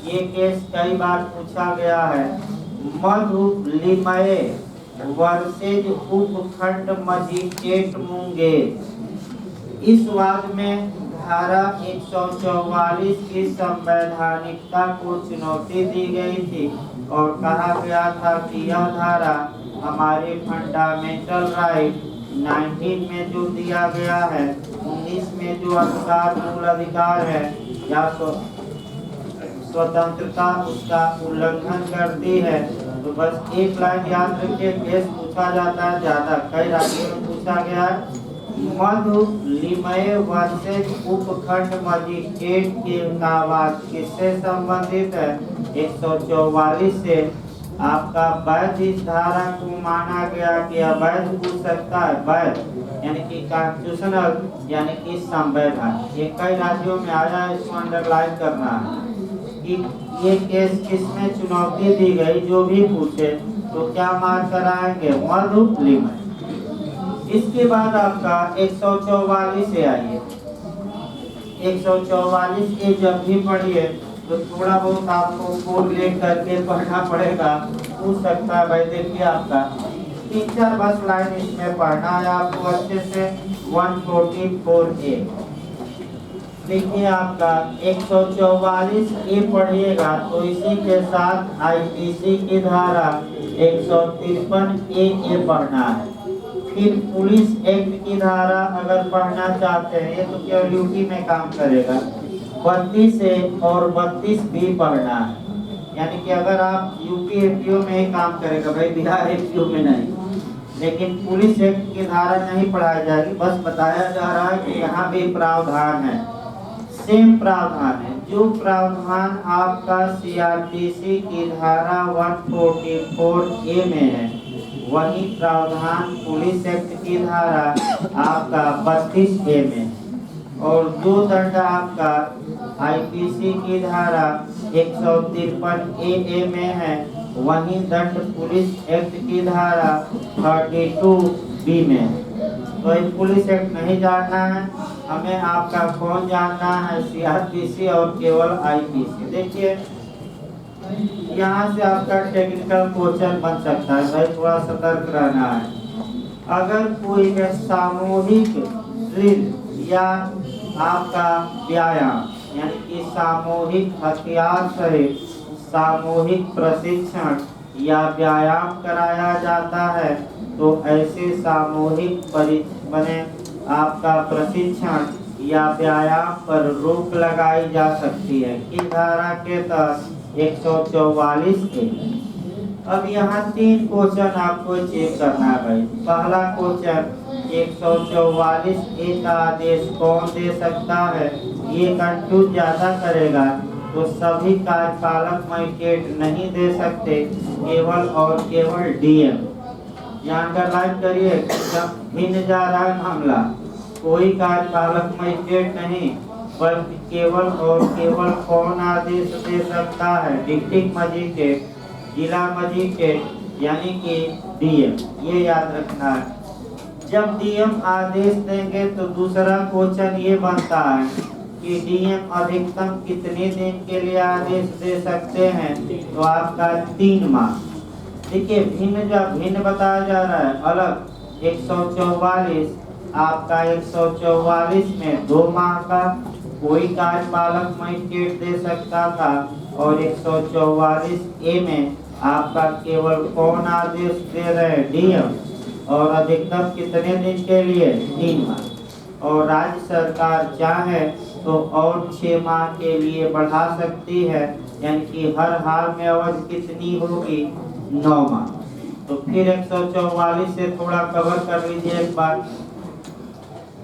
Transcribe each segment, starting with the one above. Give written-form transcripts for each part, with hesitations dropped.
ये केस कई बार पूछा गया है। मधुलिमय वर्सेज उपखंड मजिस्ट्रेट मुंगेर। इस वाद में धारा 144 की संवैधानिकता को चुनौती दी गई थी और कहा गया था कि यह धारा हमारे फंडामेंटल राइट 19 में जो दिया गया है, 19 में जो अधिकार मूल अधिकार है या स्वतंत्रता, उसका उल्लंघन करती है। तो बस एक लाइन याद रखिए, केस पूछा जाता है ज्यादा, कई राज्यों में पूछा गया है। मधुलिमय वर्सेज उपखंड मजिस्ट्रेट के वाद किससे संबंधित है? 144 से। आपका वैध इस धारा को माना गया कि अवैध पूछ सकता है, वैध यानी कि कॉन्स्टिट्यूशनल यानी कि संवैधान। ये कई राज्यों में आया है, इसको अंडरलाइन करना है कि ये केस किसमें चुनौती दी गई। जो भी पूछे तो क्या मार्क कराएंगे? मधुलिमय। इसके बाद आपका 144 से आइए। 144 के जब भी पढ़िए तो थोड़ा बहुत आपको कोरिलेट करके पढ़ना पड़ेगा। पूछ सकता है भाई, देखिए आपका 3-4 बस लाइन इसमें पढ़ना है आपको अच्छे से। 144A देखिए आपका 144 ए पढ़िएगा तो इसी के साथ आईपीसी की धारा 153 ए पढ़ना है। फिर पुलिस एक्ट की धारा अगर पढ़ना चाहते हैं, ये तो केवल यूपी में काम करेगा, 32 ए और 32 बी पढ़ना है। यानी कि अगर आप यूपी एपीओ में ही काम करेगा भाई, बिहार एपीओ में नहीं। लेकिन पुलिस एक्ट की धारा नहीं पढ़ाई जाएगी, बस बताया जा रहा है कि यहाँ भी प्रावधान है, सेम प्रावधान है। जो प्रावधान आपका सीआरपीसी की धारा 144A में है, वही प्रावधान पुलिस एक्ट की धारा आपका 32A में। और जो दंड आपका आईपीसी की धारा 153A में है, वही दंड पुलिस एक्ट की धारा 32B में। तो ये पुलिस एक्ट नहीं जानना है हमें, आपका कौन जानना है? सीआरपीसी और केवल आईपीसी। देखिए यहाँ से आपका टेक्निकल क्वेश्चन बन सकता है भाई, थोड़ा सतर्क रहना है। अगर कोई सामूहिक ड्रिल या आपका व्यायाम यानी कि सामूहिक हथियार सहित सामूहिक प्रशिक्षण या व्यायाम कराया जाता है, तो ऐसे सामूहिक बने आपका प्रशिक्षण या व्यायाम पर रोक लगाई जा सकती है। किस धारा के तहत? 144 के। अब यहाँ 3 क्वेश्चन आपको चेक करना है भाई। पहला क्वेश्चन, 144A का आदेश कौन दे सकता है? ये कंफ्यूज ज्यादा करेगा, तो सभी कार्यपालक मजिस्ट्रेट नहीं दे सकते, केवल और केवल डीएम। यहाँ अंडरलाइन करिए, जब भिन्न जा रहा है मामला, कोई कार्यपालक मजिस्ट्रेट नहीं, बल्कि केवल और केवल कौन आदेश दे सकता है? डिस्ट्रिक्ट मजिस्ट्रेट, जिला मजिस्ट्रेट यानी कि डीएम। ये याद रखना है। जब डीएम आदेश देंगे तो दूसरा क्वेश्चन ये बनता है कि डीएम अधिकतम कितने दिन के लिए आदेश दे सकते हैं? तो आपका 3 माह। देखिए भिन्न बताया जा रहा है अलग। 144 आपका 144 में 2 माह का कोई कार्यपालक मजिस्ट्रेट दे सकता था, और 144A में आपका केवल कौन आदेश दे रहे? डीएम। और अधिकतम कितने दिन के लिए? 3 माह। और राज्य सरकार चाहे तो और 6 माह के लिए बढ़ा सकती है, यानी कि हर हाल में अवधि कितनी होगी? 9 माह। तो फिर 144 से थोड़ा कवर कर लीजिए एक बार।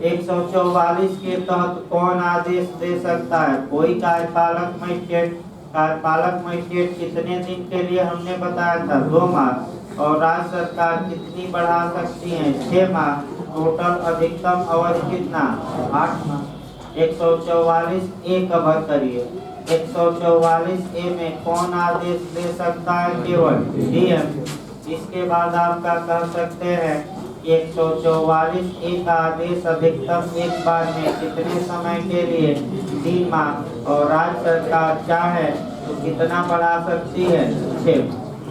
144 के तहत कौन आदेश दे सकता है? कोई कार्यपालक मजिस्ट्रेट। कार्यपालक मजिस्ट्रेट कितने दिन के लिए हमने बताया था? 2 माह। और राज्य सरकार कितनी बढ़ा सकती है? 6 माह। टोटल अधिकतम अवधि कितना? 8 माह। 144A कवर करिए। 144A में कौन आदेश दे सकता है? केवल डीएम। इसके बाद आपका कह सकते हैं 144A का आदेश अधिकतम एक बार में कितने समय के लिए? 3 माह और राज्य सरकार चाहे तो कितना बढ़ा सकती है 6।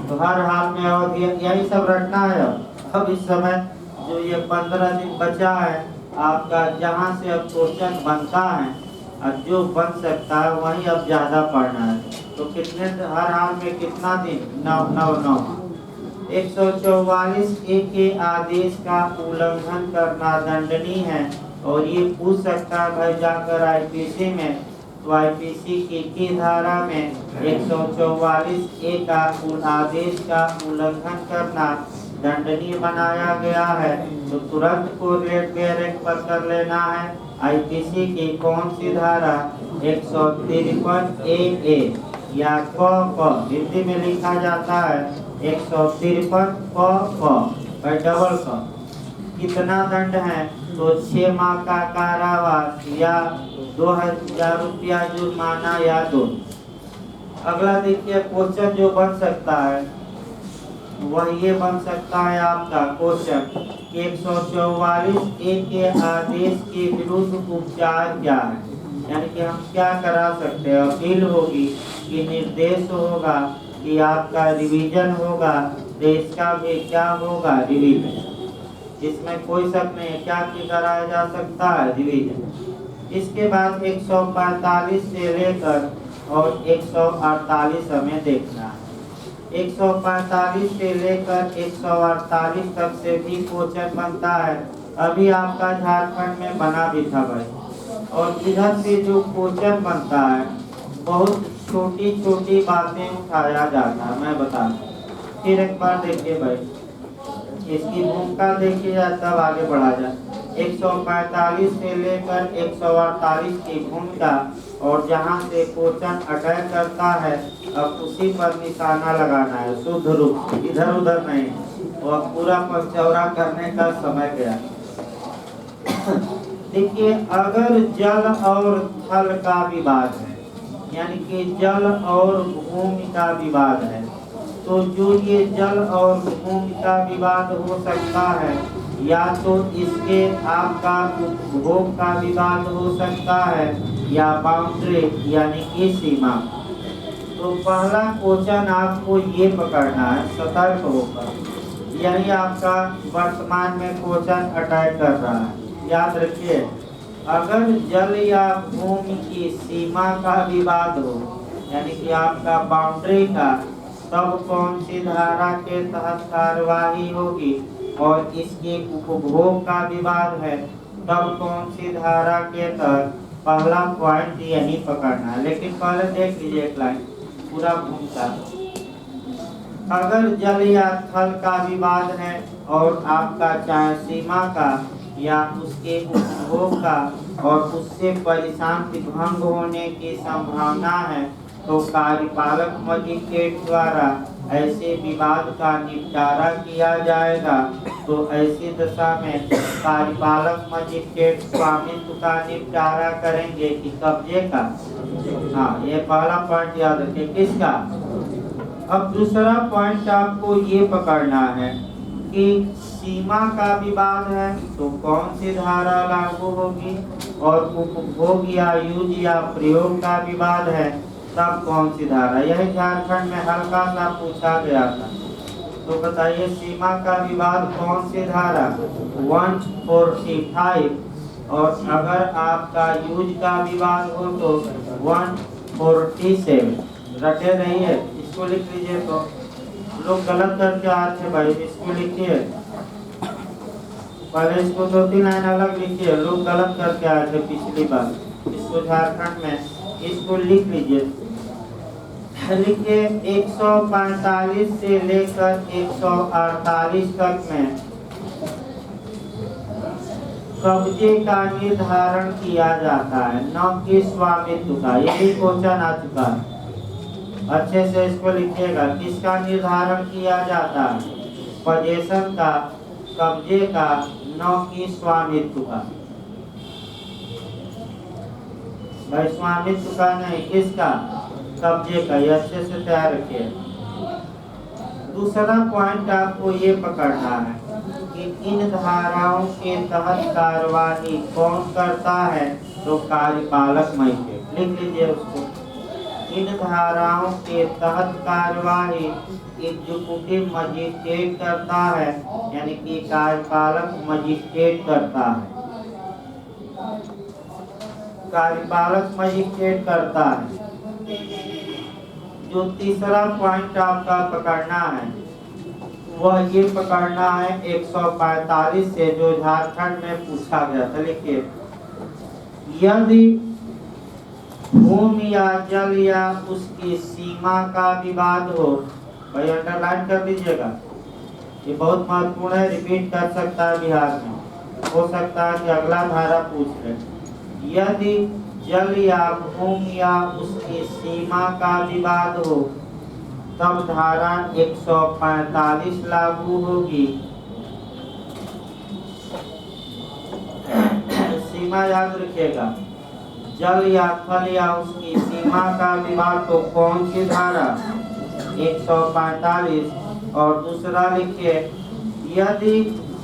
तो हर हाल में और यही सब रखना है। अब इस समय जो ये 15 दिन बचा है आपका, जहाँ से अब क्वेश्चन बनता है और जो बन सकता है वही अब ज्यादा पढ़ना है। तो कितने हर हाल में कितना दिन 9 144 ए के आदेश का उल्लंघन करना दंडनीय है। और ये पूछ सकता है भाई जाकर आईपीसी में, तो आईपीसी की धारा में 144 ए का आदेश का उल्लंघन करना दंडनीय बनाया गया है। तो तुरंत कोरिलेट डायरेक्ट पर कर लेना है। आईपीसी की कौन सी धारा 153 ए या क हिंदी में लिखा जाता है 153 क डबल क। कितना दंड है? तो 6 माह का कारावास या 2000 रुपया जुर्माना या दोनों। अगला देखिए क्वेश्चन जो बन सकता है वह ये बन सकता है आपका क्वेश्चन 144 ए के आदेश के विरुद्ध उपचार क्या है। यानी कि हम क्या करा सकते हैं? अपील होगी कि निर्देश होगा कि आपका रिवीजन होगा, तो इसका भी क्या होगा? रिवीजन। इसमें कोई शक नहीं है। क्या कराया जा सकता है? रिवीजन। इसके बाद 145 से लेकर और 148 हमें देखना है। 145 से लेकर 148 तक से भी क्वेश्चन बनता है। अभी आपका झारखंड में बना भी था भाई। और इधर से जो क्वेश्चन बनता है बहुत छोटी छोटी बातें उठाया जाता है। मैं बता दूं, फिर एक बार देखिए भाई, इसकी भूमिका देखिए जाए तब आगे बढ़ा जाए। 145 से लेकर 148 की भूमिका, और जहाँ से क्वेश्चन अटैक करता है अब उसी पर निशाना लगाना है शुद्ध रूप से, इधर उधर नहीं। और पूरा पचौरा करने का समय गया। देखिए, अगर जल और थल का विवाद है, यानी कि जल और भूमि का विवाद है, तो जो ये जल और भूमि का विवाद हो सकता है, या तो इसके आपका उपभोग का विवाद हो सकता है या बाउंड्री यानी कि सीमा। तो पहला क्वेश्चन आपको ये पकड़ना है सतर्क होकर। यही आपका वर्तमान में क्वेश्चन अटैक कर रहा है। याद रखिए, अगर जल या भूमि की सीमा का विवाद हो, यानी कि आपका बाउंड्री का, तब कौन सी धारा के तहत कार्यवाही होगी। और इसके उपभोग का विवाद है तब कौन सी धारा के तहत। पहला पॉइंट यही पकड़ना है। लेकिन पहले देख लीजिए एक लाइन पूरा भूमिका। अगर जल या थल का विवाद है और आपका चाहे सीमा का या उसके उपभोग का, और उससे परिशांति भंग होने की संभावना है, तो कार्यपालक मजिस्ट्रेट द्वारा ऐसे विवाद का निपटारा किया जाएगा। तो ऐसी दशा में कार्यपालक मजिस्ट्रेट स्वामित्व का निपटारा करेंगे कि कब्जे का। हाँ, ये पहला पॉइंट याद रखिए। किसका? अब दूसरा पॉइंट आपको ये पकड़ना है कि सीमा का विवाद है तो कौन सी धारा लागू होगी, और उपभोग या यूज या प्रयोग का विवाद है तब कौन सी धारा। यही झारखंड में हल्का सा पूछा गया था। तो बताइए, सीमा का विवाद कौन सी धारा? 145। और अगर आपका यूज का विवाद हो तो 147। रटे नहीं है, इसको लिख लीजिए। तो लोग गलत करके आए थे भाई, इसको लिखिए। पहले इसको 2-3 लाइन अलग लिखिए। लोग गलत करके आए थे पिछली बार, इसको झारखंड में, इसको लिख लीजिए। लिखिए 145 से लेकर 148 तक में कब्जे का निर्धारण किया जाता है, न कि स्वामित्व का। यही क्वेश्चन आ चुका है। अच्छे से इसको लिखिएगा। किसका निर्धारण किया जाता है? पोजेशन का, कब्जे का, न कि स्वामित्व का। भाई स्वामित्व का नहीं, किसका? कब्जे का। ये अच्छे से तैयार रखिए। दूसरा पॉइंट आपको ये पकड़ना है कि इन धाराओं के तहत कार्यवाही कौन करता है, तो कार्यपालक मजिस्ट्रेट। लिख लीजिए उसको। इन धाराओं के तहत कार्यवाही एग्जीक्यूटिव मजिस्ट्रेट करता है, यानी कि कार्यपालक मजिस्ट्रेट करता है। कार्यपालक मजिस्ट्रेट करता है। जो तीसरा पॉइंट आपका पकड़ना है वह ये पकड़ना है 145 से, जो झारखंड में पूछा गया था। लिखिए, यदि भूमि या जल या उसकी सीमा का विवाद हो, भाई अंडरलाइन कर लीजिएगा, ये बहुत महत्वपूर्ण है, रिपीट कर सकता है बिहार में, हो सकता है कि अगला धारा पूछ ले। यदि जल या भूमि या उसकी सीमा का विवाद हो तब धारा 145 लागू होगी। सीमा याद रखिएगा, जल या थल या उसकी सीमा का विवाद तो कौन सी धारा 145। और दूसरा लिखिए, यदि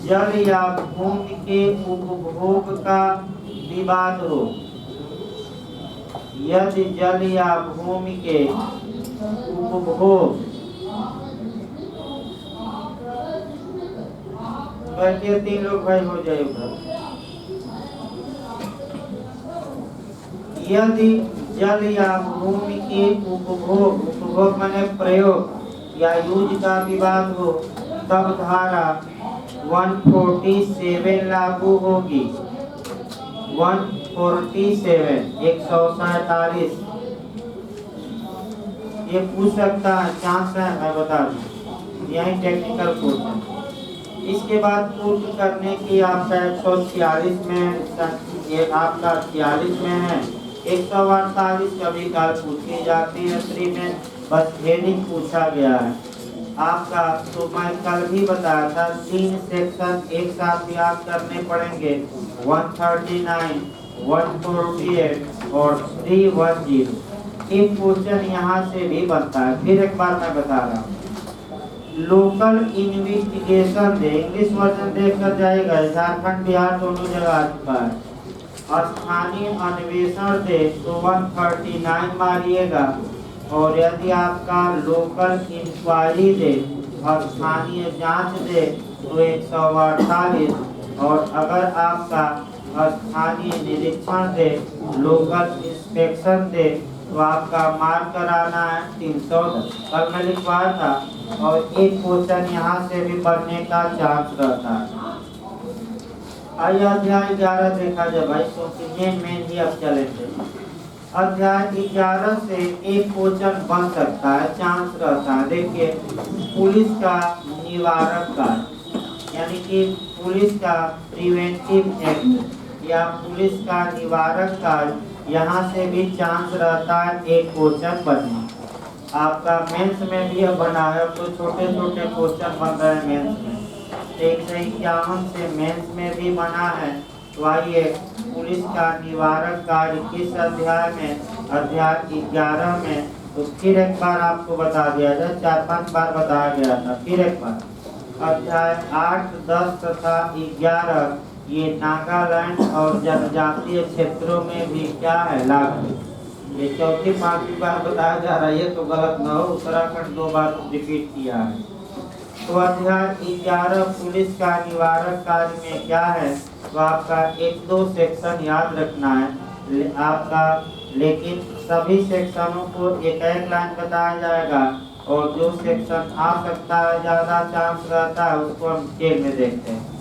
जल या भूमि के उपभोग का विवाद हो, यदि जल या भूमि के उपभोग, बैठिए 3 लोग भाई हो जाए उधर। यदि जल या भूमि के उपभोग, उपभोग माने प्रयोग या यूज का विवाद हो तब धारा 147 लागू होगी। 147 147 ये पूछ सकता है, चांस है, मैं बता दूं, यही टेक्निकल क्वेश्चन। इसके बाद पूर्व करने की आपका 146 में, ये आपका 46 में है। 148 कभी काल पूछी जाती है प्री में, बस हेडिंग पूछा गया है आपका। तो मैं कल भी बताया था 3 सेक्शन एक साथ याद करने पड़ेंगे, 139, 148 और 310। एक क्वेश्चन यहाँ से भी बनता है, फिर एक बार मैं बता रहा हूँ। लोकल इन्वेस्टिगेशन दे, इंग्लिश वर्जन देख कर जाएगा, झारखंड बिहार दोनों जगह आ चुका है। स्थानीय अन्वेषण दे तो 139 मारिएगा, और यदि आपका लोकल इंक्वायरी दे, स्थानीय जांच दे तो 148, और अगर आपका स्थानीय निरीक्षण दे, लोकल इंस्पेक्शन दे तो आपका मार्क कराना है 310। कल मैं लिखवाया था, और एक क्वेश्चन यहाँ से भी बनने का चांस रहता है। आइए अध्याय 11 देखा जाए भाई, क्योंकि मेन ही अब चलेंगे। अध्याय 11 से एक क्वेश्चन बन सकता है, चांस रहता है। देखिए, पुलिस का निवारक कार्य, यानी कि पुलिस का प्रिवेंटिव एक्ट या पुलिस का निवारक कार्य, यहाँ से भी चांस रहता है एक क्वेश्चन बनने। आपका मेंस में भी बना है, तो छोटे छोटे क्वेश्चन बन रहे हैं मेंस में। 151 से मेंस में भी बना है। तो आइए, पुलिस का निवारक कार्य किस अध्याय में, अध्याय 11 में। तो फिर एक बार आपको बता दिया जाए, 4-5 बार बताया गया था, फिर एक बार। अध्याय 8, 10 तथा 11 ये नागालैंड और जनजातीय क्षेत्रों में भी क्या है, लागू। ये 4-5 बार बताया जा रहा है, ये तो गलत न हो, उत्तराखंड 2 बार रिपीट किया है। तो अध्याय 11 पुलिस का निवारक कार्य में क्या है, तो आपका 1-2 सेक्शन याद रखना है आपका, लेकिन सभी सेक्शनों को एक लाइन बताया जाएगा, और जो सेक्शन आ सकता है ज़्यादा चांस रहता है उसको हम डिटेल में देखते हैं।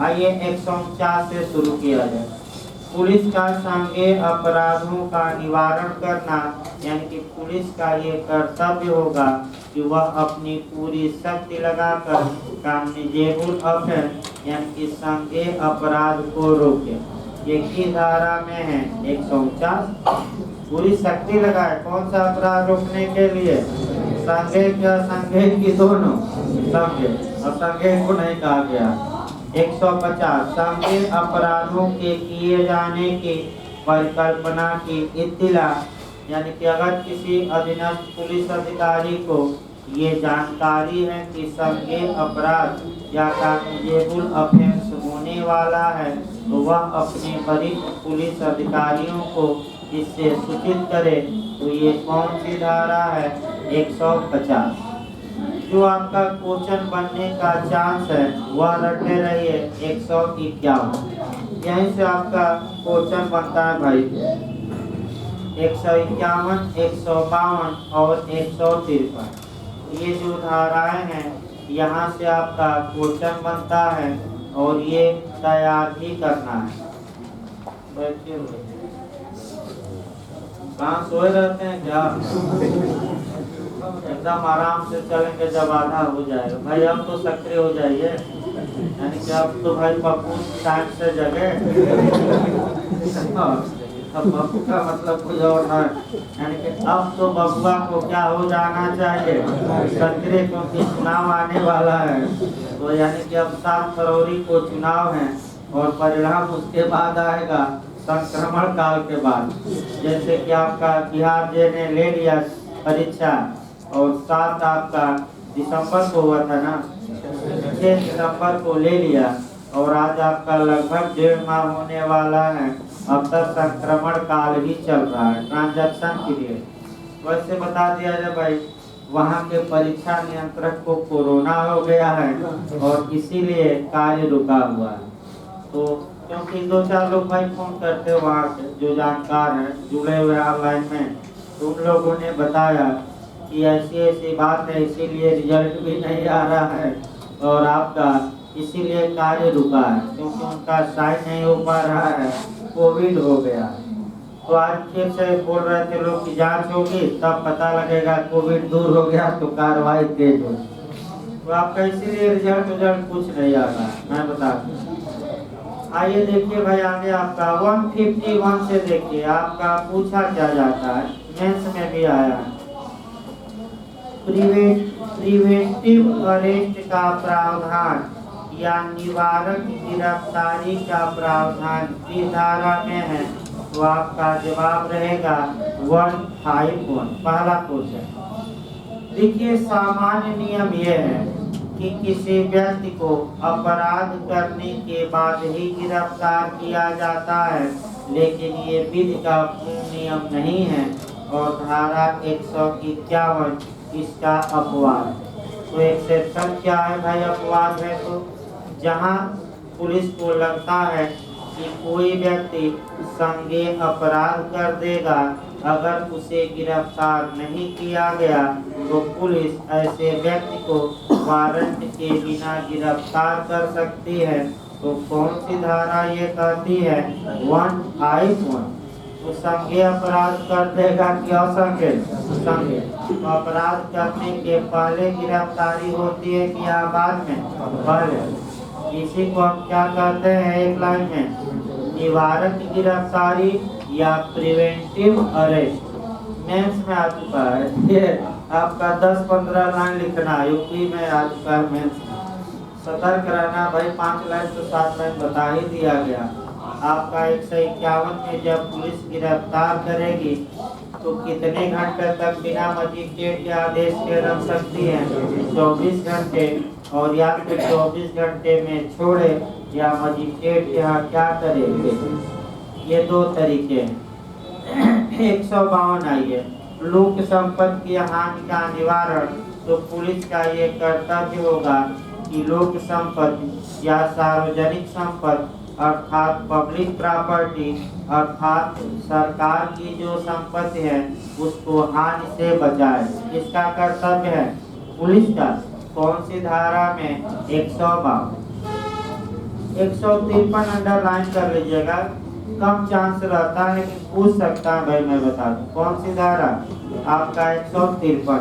आइए 149 से शुरू किया जाए। पुलिस का संज्ञेय अपराधों का निवारण करना, यानी कि पुलिस का ये कर्तव्य होगा कि वह अपनी पूरी शक्ति लगाकर कम्युनिकेबल ऑफेंस, यानी कि संज्ञेय अपराध को रोके। ये किस धारा में है, 149। पूरी शक्ति लगाए, कौन सा अपराध रोकने के लिए, संज्ञेय क्या संज्ञेय की दोनों, संज्ञेय और संज्ञेय को नहीं कहा गया। 150 संज्ञेय अपराधों के किए जाने की परिकल्पना की इत्तिला, यानी कि अगर किसी अधीनस्थ पुलिस अधिकारी को ये जानकारी है कि संज्ञेय अपराध या कम्युनिकेबल ऑफेंस होने वाला है, तो वह अपने वरिष्ठ पुलिस अधिकारियों को इससे सूचित करे तो ये कौन सी धारा है? 150। जो आपका क्वेश्चन बनने का चांस है वह रखे रहिए 151। यहीं से आपका क्वेश्चन बनता है भाई। 151, 152 और 153 ये जो धाराएं हैं यहाँ से आपका क्वेश्चन बनता है और ये तैयार भी करना है। बैठिए कहाँ सोए रहते हैं क्या? एकदम आराम से चलेंगे जब आधा हो जाएगा। भाई अब तो सक्रिय हो जाइए, यानी कि अब तो भाई पप्पू टाइम से जगे। अब बबू का मतलब कुछ और है, यानी कि अब तो बबुआ को क्या हो जाना चाहिए? सक्रिय, क्योंकि चुनाव आने वाला है। तो यानी कि अब 7 फरवरी को चुनाव है और परिणाम उसके बाद आएगा, संक्रमण काल के बाद। जैसे कि आपका बिहार जे ने ले लिया परीक्षा और 7 आपका दिसंबर को हुआ था ना, 6 दिसंबर को ले लिया और आज आपका लगभग 1.5 माह होने वाला है। अब तक संक्रमण काल ही चल रहा है ट्रांजैक्शन के लिए। वैसे बता दिया जाए भाई, वहाँ के परीक्षा नियंत्रक को कोरोना हो गया है और इसीलिए कार्य रुका हुआ है। तो क्योंकि 2-4 लोग भाई फोन करते हैं वहाँ के जो जानकार हैं जुड़े हुए ऑनलाइन में, तो उन लोगों ने बताया कि ऐसी ऐसी बात है, इसीलिए रिजल्ट भी नहीं आ रहा है और आपका इसीलिए कार्य रुका है, क्योंकि उनका साइन नहीं हो पा रहा है, कोविड हो गया। तो आज फिर से बोल रहे थे लोग की जांच होगी तब पता लगेगा कोविड दूर हो गया तो कार्रवाई तेज होगी। तो आपका इसीलिए रिजल्ट कुछ नहीं आ रहा, मैं बता दूं। आइए देखिए भाई आगे आपका 151 से देखिए आपका पूछा क्या जाता है, मेंस में भी आया है। प्रिवेंटिव अरेस्ट का प्रावधान या निवारक गिरफ्तारी का प्रावधान किस धारा में है? तो आपका जवाब रहेगा 151। पहला क्वेश्चन देखिए, सामान्य नियम यह है कि किसी व्यक्ति को अपराध करने के बाद ही गिरफ्तार किया जाता है, लेकिन ये विधि का पूर्ण नियम नहीं है और धारा 151 इसका अपवाद। तो एक्सेप्शन क्या है भाई? अपवाद है तो जहां पुलिस को लगता है कि कोई व्यक्ति संज्ञेय अपराध कर देगा, अगर उसे गिरफ्तार नहीं किया गया तो पुलिस ऐसे व्यक्ति को वारंट के बिना गिरफ्तार कर सकती है। तो कौन सी धारा ये कहती है? 151। तो संज्ञेय अपराध कर देगा कि असंज्ञेय? संज्ञेय। तो अपराध करने के पहले गिरफ्तारी होती है कि या बाद में? पहले। इसी को हम क्या कहते हैं एक लाइन में? निवारक गिरफ्तारी या प्रिवेंटिव अरेस्ट। मेंस में आ चुका है ये आपका 10-15 लाइन लिखना, यूपी में आ चुका है मेंस। सतर्क रहना भाई, 5 लाइन तो 7 लाइन बता ही दिया गया। आपका 151 में जब पुलिस गिरफ्तार करेगी तो कितने घंटे तक बिना मजिस्ट्रेट के आदेश के रख सकती है? 24 घंटे। और या फिर 24 घंटे में छोड़े या मजिस्ट्रेट यहाँ क्या करेंगे? ये 2 तरीके हैं। 152 आइए, लोक संपत्ति की हानि का निवारण। तो पुलिस का ये कर्तव्य होगा कि लोक संपत्ति या सार्वजनिक संपत्ति अर्थात पब्लिक प्रॉपर्टी अर्थात सरकार की जो संपत्ति है उसको हानि से बचाए। किसका कर्तव्य है? पुलिस का। कौन सी धारा में? 152। 153 अंडरलाइन कर लीजिएगा, कम चांस रहता है कि पूछ सकता है भाई, मैं बता दूं। कौन सी धारा? आपका 153।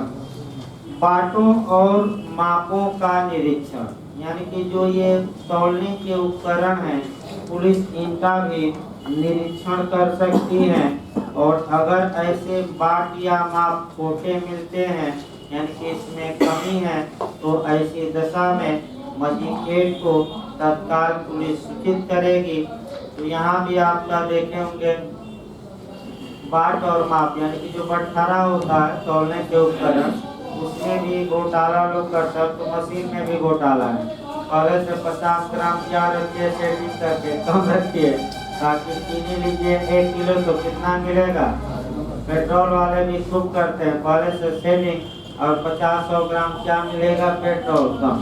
बाटों और मापों का निरीक्षण, यानी कि जो ये तौलने के उपकरण हैं पुलिस इनका भी निरीक्षण कर सकती है और अगर ऐसे बाट या माप खोटे मिलते हैं यानी कि इसमें कमी है तो ऐसी दशा में मजिस्ट्रेट को तत्काल पुलिस सूचित करेगी। तो यहाँ भी आपका देखे होंगे बाट और माप यानी कि जो बटखरा होता है तौलने के उपकरण, उसमें भी घोटाला लोग करते हैं। तो मशीन में भी घोटाला है, पहले से 50 ग्राम क्या रखिए सेटिंग करके कम रखिए, ताकि चीनी लीजिए 1 किलो तो कितना मिलेगा। पेट्रोल वाले भी खूब करते हैं, पहले से सेविंग और 50-100 ग्राम क्या मिलेगा पेट्रोल कम,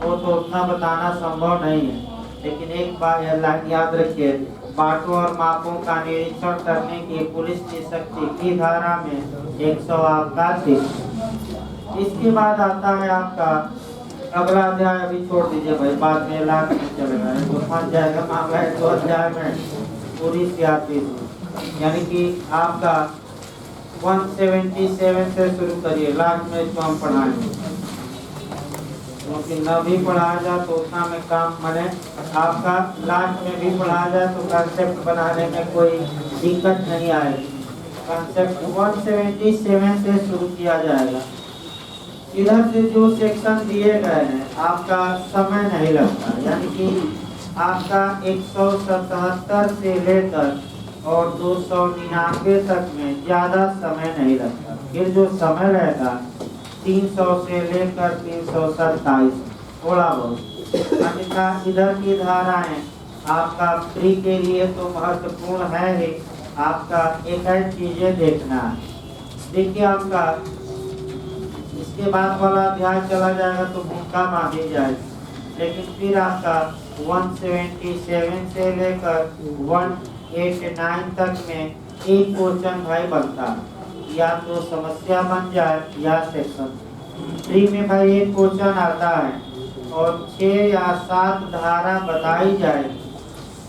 वो तो उतना बताना संभव नहीं है। लेकिन एक बात याद रखिए, बाटों और मापों का निरीक्षण करने की पुलिस की शक्ति की धारा में 100 आपका थी। इसके बाद आता है आपका अगला अध्याय, अभी छोड़ दीजिए भाई, बाद में लाख में चलेगा तो फंस जाएगा मामला। 2 अध्याय में पूरी सियासी, यानी कि आपका 177 से शुरू करिए, लास्ट में इसको हम पढ़ाएंगे, क्योंकि न भी पढ़ाया जाए तो उतना में काम बने, आपका लास्ट में भी पढ़ाया जाए तो कंसेप्ट बनाने में कोई दिक्कत नहीं आएगी। कंसेप्ट 177 से शुरू किया जाएगा। इधर से जो सेक्शन दिए गए हैं आपका समय नहीं लगता, यानी कि आपका 177 से लेकर और 299 तक में ज़्यादा समय नहीं लगता। फिर जो समय रहेगा 300 से लेकर 327 थोड़ा बहुत। अन्यथा इधर की धाराएं आपका प्री के लिए तो महत्वपूर्ण है ही, आपका एक चीजें देखना है। देखिए आपका इसके बाद वाला अध्याय चला जाएगा तो भूमिका बांधी जाएगी, लेकिन फिर आपका 177 से लेकर 189 तक में एक क्वेश्चन भाई बनता है, या तो समस्या बन जाए या सेक्शन। प्री में भाई एक क्वेश्चन आता है और 6 या 7 धारा बताई जाएगी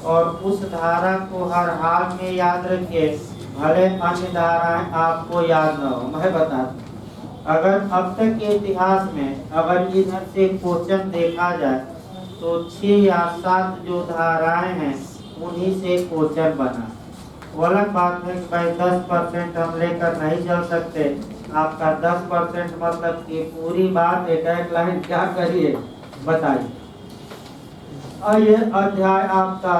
और उस धारा को हर हाल में याद रखिए, भले अन्य धाराएं आपको याद न हो। मैं बता दूं, अगर अब तक के इतिहास में अगर इधर से क्वेश्चन देखा जाए तो 6 या 7 जो धाराएं हैं उन्हीं से क्वेश्चन बना। वो अलग बात है कि भाई 10% हम लेकर नहीं चल सकते, आपका 10% मतलब कि पूरी बात एक लाइन क्या करिए बताइए। और ये अध्याय आपका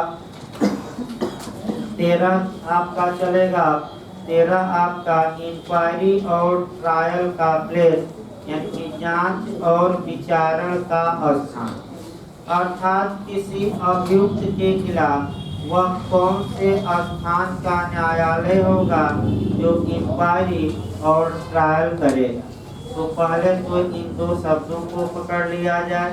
13 आपका चलेगा। 13 आपका इंक्वायरी और ट्रायल का प्लेस, यानी कि जांच और विचारण का स्थान, अर्थात किसी अभियुक्त के खिलाफ वह कौन से स्थान का न्यायालय होगा जो इंक्वायरी और ट्रायल करेगा। तो पहले तो इन 2 शब्दों को पकड़ लिया जाए,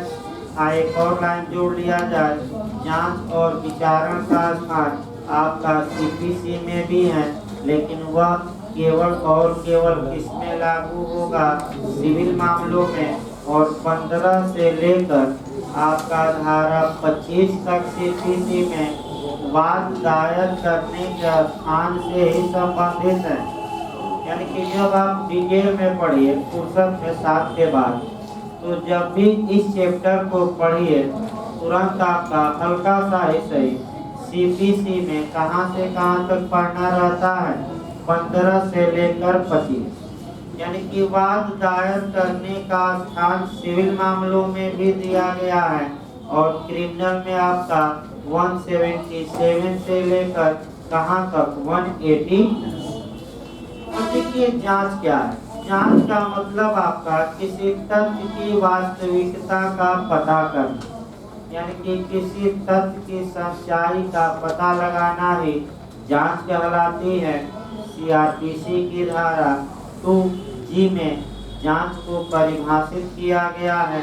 एक और लाइन जोड़ लिया जाए। जांच और विचारण का स्थान आपका सीपीसी में भी है, लेकिन वह केवल और केवल किसमें लागू होगा, सिविल मामलों में। और 15 से लेकर आपका धारा 25 तक सीपीसी में वाद दायर करने के स्थान से ही संबंधित है। यानी कि जब आप डिटेल में पढ़िए फुर्सत में 7 के बाद, तो जब भी इस चैप्टर को पढ़िए तुरंत आपका हल्का सा ही सही सीपीसी में कहां से कहां तक पढ़ना रहता है, 15 से लेकर 25। यानी कि वाद दायर करने का स्थान सिविल मामलों में भी दिया गया है और क्रिमिनल में आपका 177 से लेकर कहां तक 180। तो देखिए जांच क्या है। जांच का मतलब आपका किसी तथ्य की वास्तविकता का पता करना, यानी कि किसी तथ्य की सच्चाई का पता लगाना ही जांच कहलाती है। सीआरपीसी की धारा 2G में जांच को परिभाषित किया गया है।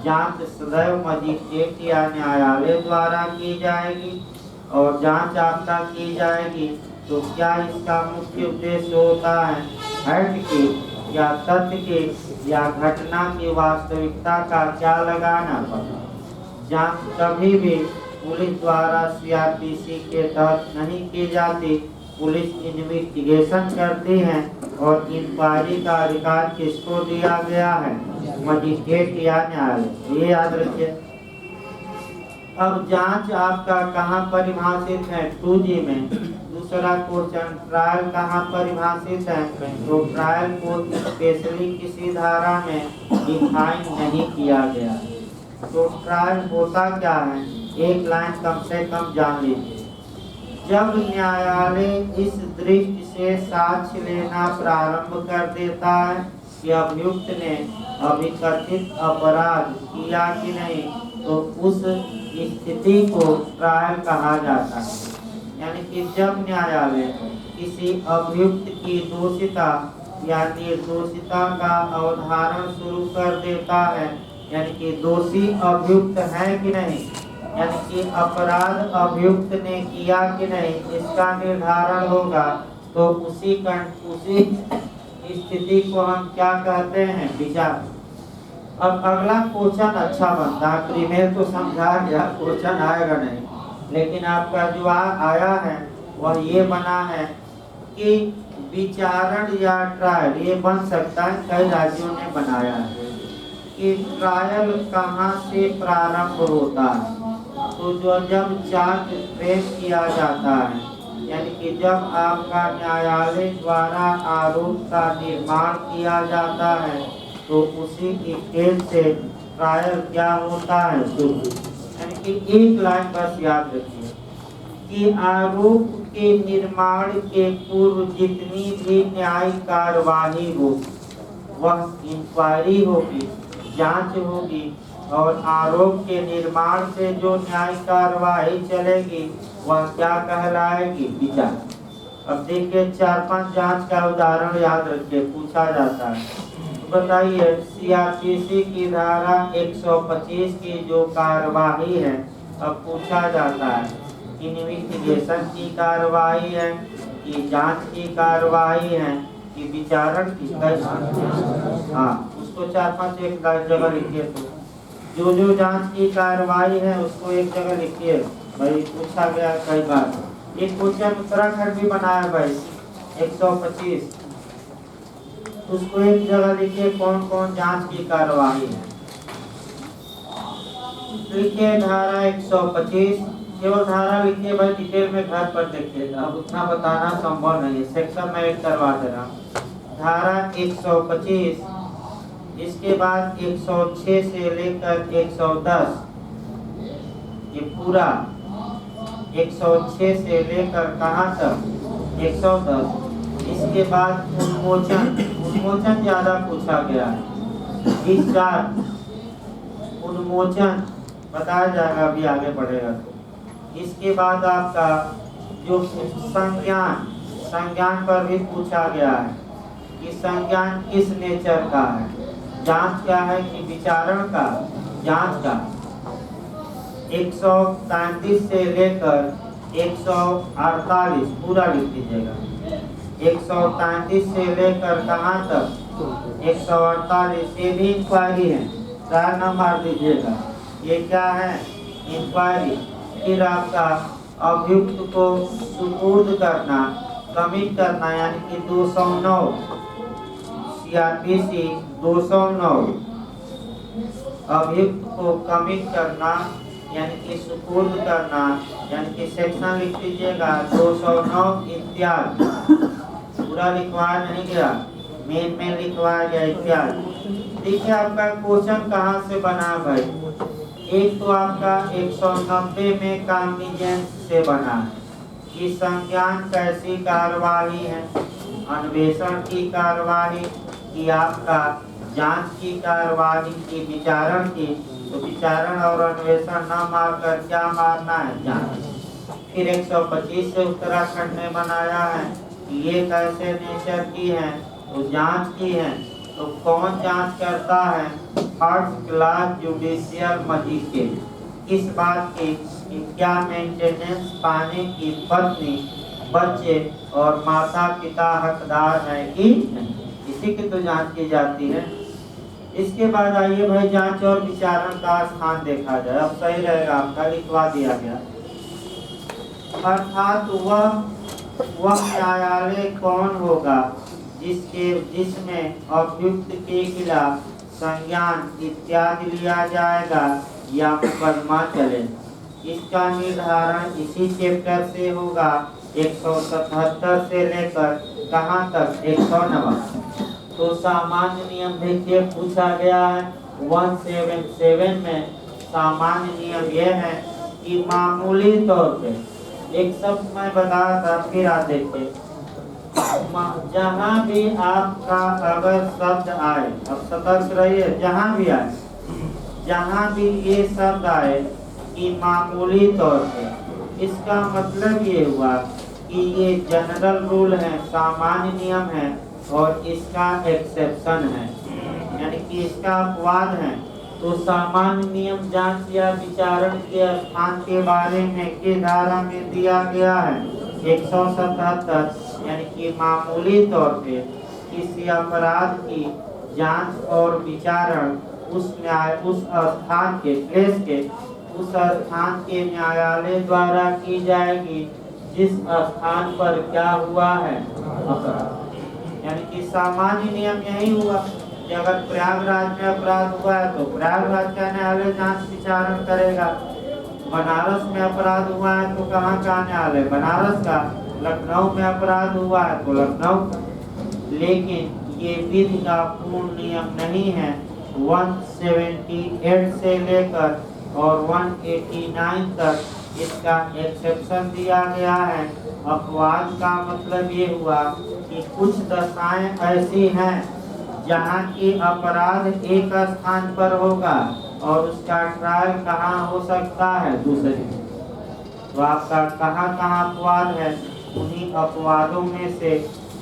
जांच सदैव मजिस्ट्रेट या न्यायालय द्वारा की जाएगी और जांच आपका की जाएगी तो क्या इसका मुख्य उद्देश्य होता है, फैक्ट की या तथ्य की या घटना की वास्तविकता का क्या लगाना पड़ा। जांच कभी भी पुलिस द्वारा सीआरपीसी के तहत नहीं की जाती। पुलिस इन्वेस्टिगेशन करती है और इंक्वायरी का अधिकार किसको दिया गया है, मजिस्ट्रेट या न्यायालय, ये याद रखिए। अब जांच आपका कहाँ परिभाषित है, 2G में। दूसरा क्वेश्चन, ट्रायल कहाँ परिभाषित है, तो ट्रायल को स्पेशली किसी धारा में डिफाइन नहीं किया गया। तो ट्रायल होता क्या है, एक लाइन कम से कम जान लीजिए। जब न्यायालय इस दृष्टि से साक्ष्य लेना प्रारंभ कर देता है कि अभियुक्त ने अभिकथित अपराध किया कि नहीं, तो उस स्थिति को ट्रायल कहा जाता है। यानी कि जब न्यायालय किसी अभियुक्त की दोषिता या निर्दोषिता का अवधारण शुरू कर देता है, यानी कि दोषी अभियुक्त है कि नहीं, यानी कि अपराध अभियुक्त ने किया कि नहीं, इसका निर्धारण होगा, तो उसी स्थिति को हम क्या कहते हैं, विचार। अब अगला क्वेश्चन अच्छा बनता है, प्रीमियर तो समझा गया, क्वेश्चन आएगा नहीं, लेकिन आपका जो आया है वह ये बना है कि विचारण या ट्रायल, ये बन सकता है, कई राज्यों ने बनाया है कि ट्रायल कहाँ से प्रारंभ होता है। तो जो जब चार्ज फ्रेम किया जाता है, यानी कि जब आपका न्यायालय द्वारा आरोप का निर्माण किया जाता है, तो उसी स्टेज से ट्रायल क्या होता है, यानी कि एक लाइन बस याद रखिए कि आरोप के निर्माण के पूर्व जितनी भी न्यायिक कार्यवाही हो, वह इंक्वायरी होगी, जांच होगी, और आरोप के निर्माण से जो न्यायिक कार्यवाही चलेगी वह क्या कहलाएगी, विचार। अब देखिए 4-5 जांच का उदाहरण याद रखिए, पूछा जाता है। बताइए सीआरपीसी की धारा 125 की जो कार्यवाही है, अब पूछा जाता है इन्वेस्टिगेशन की कार्यवाही है कि जांच की कार्यवाही है कि विचारण की। हाँ, उसको 4-5 एक जगह लिखिए, तो जो जांच की कार्यवाही है उसको एक जगह लिखिए भाई, पूछा गया कई बार। एक क्वेश्चन उत्तराखंड भी बनाया भाई 125, उसको एक जगह लिखिए कौन कौन जांच की कार्यवाही है। लिखिए धारा 125, केवल धारा लिखिए भाई, डिटेल में घर पर देखिएगा, अब उतना बताना संभव नहीं है, सेक्शन में ऐड करवा दे रहा हूँ। धारा 125, इसके बाद 106 से लेकर 110, ये पूरा 106 से लेकर कहाँ तक, 110। इसके बाद उन्मोचन ज्यादा पूछा गया है, डिस्चार्ज, उन्मोचन बताया जाएगा अभी आगे बढ़ेगा तो। इसके बाद आपका जो संज्ञान पर भी पूछा गया है कि संज्ञान किस नेचर का है, जांच का है कि विचारण का, जांच का। 135 से लेकर 148 पूरा लिख दीजिएगा, 135 से लेकर कहाँ तक, 148, ये भी इंक्वायरी है, 4 न मार दीजिएगा, ये क्या है, इंक्वायरी। फिर आपका अभियुक्त को सुपुर्द करना, कमिट करना, यानी कि 209 सीआरपीसी 209, अभियुक्त को कमिट करना यानी कि सुपुर्द करना, यानी कि सेक्शन लिख दीजिएगा 209 इत्यादि, पूरा लिखवाया नहीं गया, मेन में लिखवाया गया इत्यादि। देखिए आपका क्वेश्चन कहाँ से बना भाई, एक तो आपका 190 में कॉग्निजेंस से बना है कि संज्ञान कैसी कार्यवाही है, अन्वेषण की कार्यवाही कि आपका जांच की कार्यवाही की विचारण की, तो विचारण और अन्वेषण न मारकर क्या मारना है, जांच। फिर 125 से उत्तराखंड ने बनाया है कि ये कैसे नेचर की है, तो जांच की है, तो कौन जांच करता है, फर्स्ट क्लास जुडिशियल मजिस्ट्रेट। किस बात की, क्या मेंटेनेंस पाने की पत्नी, बच्चे और माता पिता हकदार है कि नहीं, इसी की तो जांच की जाती है। इसके बाद आइए भाई जांच और विचारण का स्थान देखा जाए, अब सही रहेगा आपका, लिखवा दिया गया। अर्थात वह न्यायालय कौन होगा जिसमें अभियुक्त के खिलाफ संज्ञान इत्यादि लिया जाएगा या मुकदमा चले। इसका निर्धारण इसी चैप्टर से होगा, 177 से लेकर कहाँ तक, 190। तो सामान्य नियम देखिए पूछा गया है 177 में। सामान्य नियम यह है कि मामूली तौर पे एक शब्द मैं बता था, फिर आप देखिए, जहाँ भी आपका अगर शब्द आए, अब सतर्क रहिए, जहाँ भी आए, जहाँ भी ये शब्द आए कि मामूली तौर पे, इसका मतलब ये हुआ कि ये जनरल रूल है, सामान्य नियम है, और इसका एक्सेप्शन है, यानी कि इसका अपवाद है। तो सामान्य नियम जांच या विचारण के स्थान के बारे में किस धारा में दिया गया है? 177, यानी कि मामूली तौर पे किसी अपराध की जांच और विचारण उस स्थान के प्लेस के उस स्थान के न्यायालय द्वारा की जाएगी जिस स्थान पर क्या हुआ है अपराध। यानी कि सामान्य नियम यही हुआ कि अगर प्रयागराज में अपराध हुआ है तो प्रयागराज का न्यायालय जांच विचारण करेगा। बनारस में अपराध हुआ है तो कहाँ का न्यायालय? बनारस का। लखनऊ में अपराध हुआ है तो लखनऊ का। लेकिन ये विधि का पूर्ण नियम नहीं है। 178 से लेकर और 189 तक इसका एक्सेप्शन दिया गया है। अपवाद का मतलब ये हुआ कि कुछ दशाएं ऐसी हैं जहाँ की अपराध एक स्थान पर होगा और उसका ट्रायल कहाँ हो सकता है? दूसरे। तो आपका कहाँ कहाँ अपवाद है? उन्हीं अपवादों में से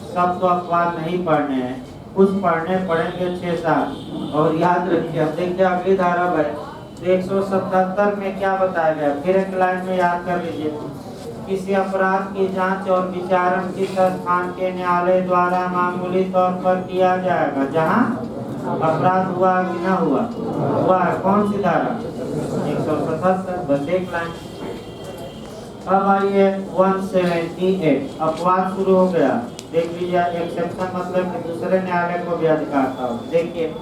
सब तो अपवाद नहीं पढ़ने हैं, कुछ पढ़ने पड़ेंगे 6-7। और याद रखिए, देखिए अगली धारा है 177 में क्या बताया गया, फिर एक लाइन में याद कर लीजिए। किसी अपराध की जांच और विचारण किस स्थान के न्यायालय द्वारा मामूली तौर पर किया जाएगा? जहां अपराध हुआ कि न हुआ है। कौन सी धारा? 177, बस एक लाइन। अब आइए 178, अपवाद शुरू हो गया। देख लीजिए, एक्सेप्शन मतलब कि दूसरे न्यायालय को भी अधिकार था। देखिए,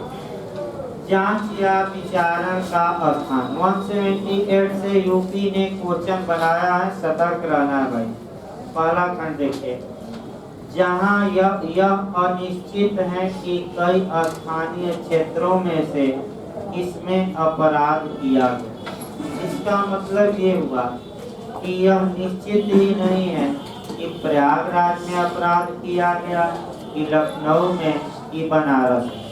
जांच या विचारण का स्थान 178 से यूपी ने क्वेश्चन बनाया है, सतर्क रहना है भाई। पहला खंड देखिए, जहां यह अनिश्चित है कि कई स्थानीय क्षेत्रों में से किसमें अपराध किया गया। इसका मतलब ये हुआ कि यह निश्चित ही नहीं है कि प्रयागराज में अपराध किया गया कि लखनऊ में कि बनारस में।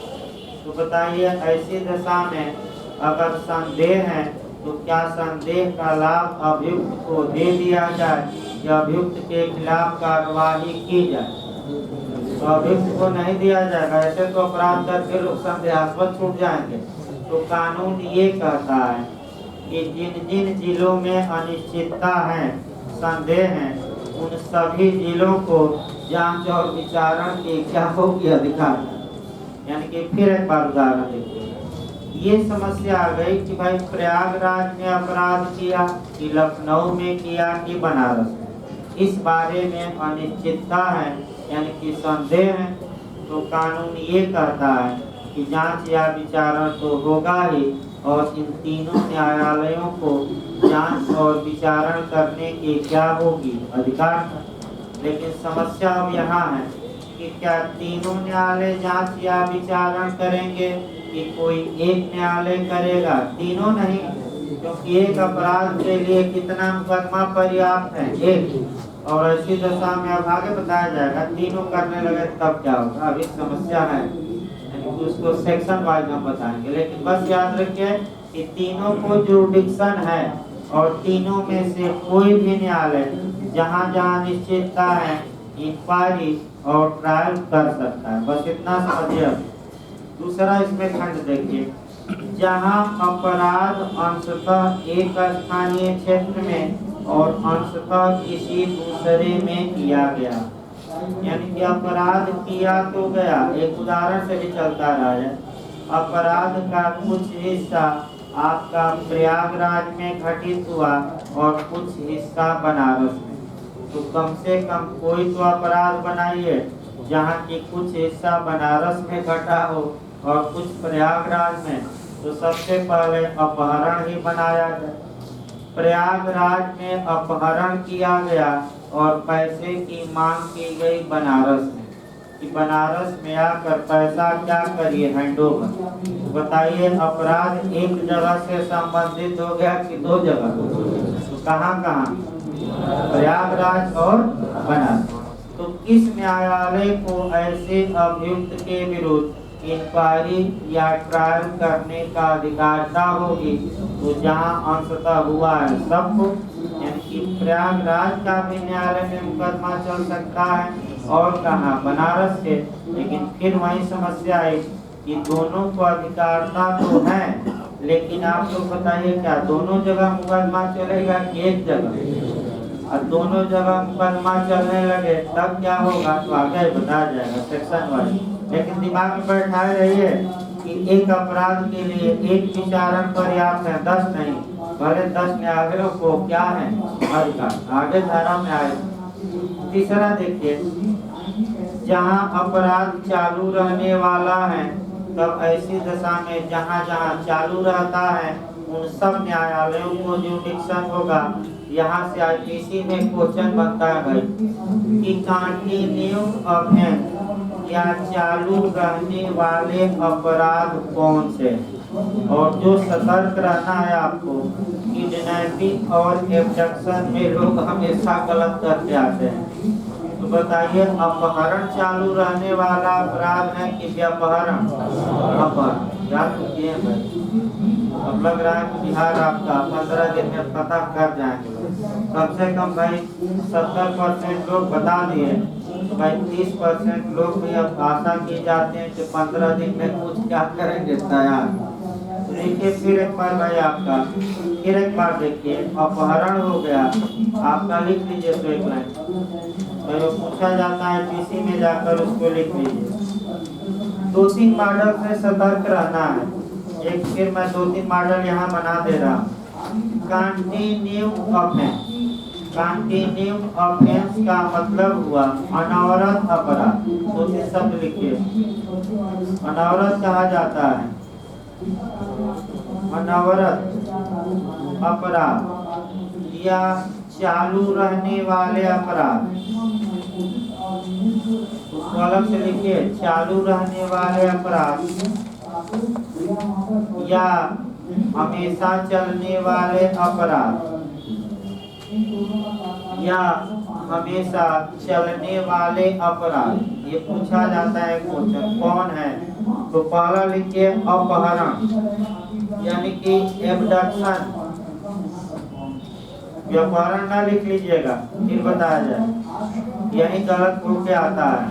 तो बताइए, ऐसी दशा में अगर संदेह है तो क्या संदेह का लाभ अभियुक्त को दे दिया जाए या अभियुक्त के खिलाफ कार्रवाई की जाए? तो अभियुक्त को नहीं दिया जाएगा, ऐसे तो अपराध करके लोग संदेहास्पद छूट जाएंगे। तो कानून ये कहता है कि जिन जिन जिलों में अनिश्चितता है, संदेह है, उन सभी जिलों को जांच और विचारण की क्या होगी? अधिकार। यानी कि फिर एक बार उदाहरण देखिए, ये समस्या आ गई कि भाई प्रयागराज में अपराध किया कि लखनऊ में किया कि बनारस में, इस बारे में अनिश्चितता है, यानी कि संदेह है। तो कानून ये कहता है कि जांच या विचारण तो होगा ही, और इन तीनों न्यायालयों को जांच और विचारण करने की क्या होगी? अधिकार है। लेकिन समस्या अब यहाँ है कि क्या तीनों न्यायालय जांच या विचारण करेंगे कि कोई एक न्यायालय करेगा? तीनों नहीं, क्योंकि एक अपराध के लिए कितना मुकदमा पर्याप्त है? एक। और ऐसी दशा में अब आगे बताया जाएगा तीनों करने लगे तब क्या होगा। अभी समस्या है, उसको सेक्शन वाइज हम बताएंगे। लेकिन बस याद रखिए कि तीनों को जुरिडिक्शन है और तीनों में से कोई भी न्यायालय जहाँ जहाँ निश्चितता है इंक्वायरी और ट्रायल कर सकता है। बस इतना समझिए। दूसरा इसमें खंड देखिए, जहाँ अपराध अंशतः एक स्थानीय क्षेत्र में और अंशतः किसी दूसरे में किया गया। यानी कि अपराध किया तो गया, एक उदाहरण से भी चलता रहा है। अपराध का कुछ हिस्सा आपका प्रयागराज में घटित हुआ और कुछ हिस्सा बनारस में। तो कम से कम कोई तो अपराध बनाइए जहाँ की कुछ हिस्सा बनारस में घटा हो और कुछ प्रयागराज में। तो सबसे पहले अपहरण ही बनाया जाए। प्रयागराज में अपहरण किया गया और पैसे की मांग की गई बनारस में, कि बनारस में आकर पैसा क्या करिए? हैंडओवर। बताइए, अपराध एक जगह से संबंधित हो गया कि दो जगह? तो कहाँ कहाँ? प्रयागराज और बनारस। तो किस न्यायालय को ऐसे अभियुक्त के विरुद्ध इंक्वायरी या ट्रायल करने का अधिकारता होगी? तो जहाँ अंशतः हुआ है सबको, यानी कि प्रयागराज का भी न्यायालय में मुकदमा चल सकता है और कहाँ बनारस के। लेकिन फिर वही समस्या आई कि दोनों को अधिकारता तो है, लेकिन आप लोग बताइए क्या दोनों जगह मुकदमा चलेगा कि एक जगह? और दोनों जगह मुकदमा चलने लगे तब क्या होगा तो आगे बताया जाएगा सेक्शन वाइज। लेकिन दिमाग में बैठाए रहिए कि एक अपराध के लिए एक विचारण पर्याप्त है, 10 नहीं, भले 10 न्यायालयों को क्या है अधिकार। आगे धारा में आए तीसरा देखिए, जहाँ अपराध चालू रहने वाला है तब ऐसी दशा में जहाँ जहाँ चालू रहता है उन सब न्यायालयों को जुडिक्शन होगा। यहाँ से आईपीसी में क्वेश्चन बनता है भाई कि कंटिन्यू ऑफेंस या चालू रहने वाले अपराध कौन से, और जो सतर्क रहना है आपको, किडनैपिंग और एब्डक्शन में लोग हमेशा गलत करते आते हैं। तो बताइए अपहरण चालू रहने वाला अपराध है कि व्यापहरण? अपहरण याद रखिए भाई। अब लग रहा है कि बिहार आपका 15 दिन में पता कर जाएंगे। कम से कम भाई 70% लोग बता दिए, तो भाई 30% लोग भी अब आशा की जाते हैं कि 15 दिन में कुछ क्या करेंगे तैयार। देखिए फिर एक बार भाई आपका फिर एक बार देखिए, अपहरण हो गया आपका, लिख लीजिए तो एक लाइन तो पूछा जाता है पीसी में जाकर उसको लिख लीजिए। 2-3 मॉडल से सतर्क रहना है। एक फिर मैं 2-3 मॉडल यहाँ बना दे रहा हूँ। कंटिन्यू ऑफेंस, कंटिन्यू ऑफेंस का मतलब हुआ अनवरत अपराध। 2-3 शब्द लिखिए। अनवरत कहा जाता है अनवरत अपराध या चालू रहने वाले अपराध। उसको अलग से लिखिए, चालू रहने वाले अपराध या हमेशा चलने वाले अपराध या हमेशा चलने वाले अपराध। ये पूछा जाता है क्वेश्चन कौन है, तो पहला लिखिए अपहरण यानी कि एब्डक्शन। व्यापहरण ना लिख लीजिएगा फिर बताया जाए, यही गलत हो के आता है।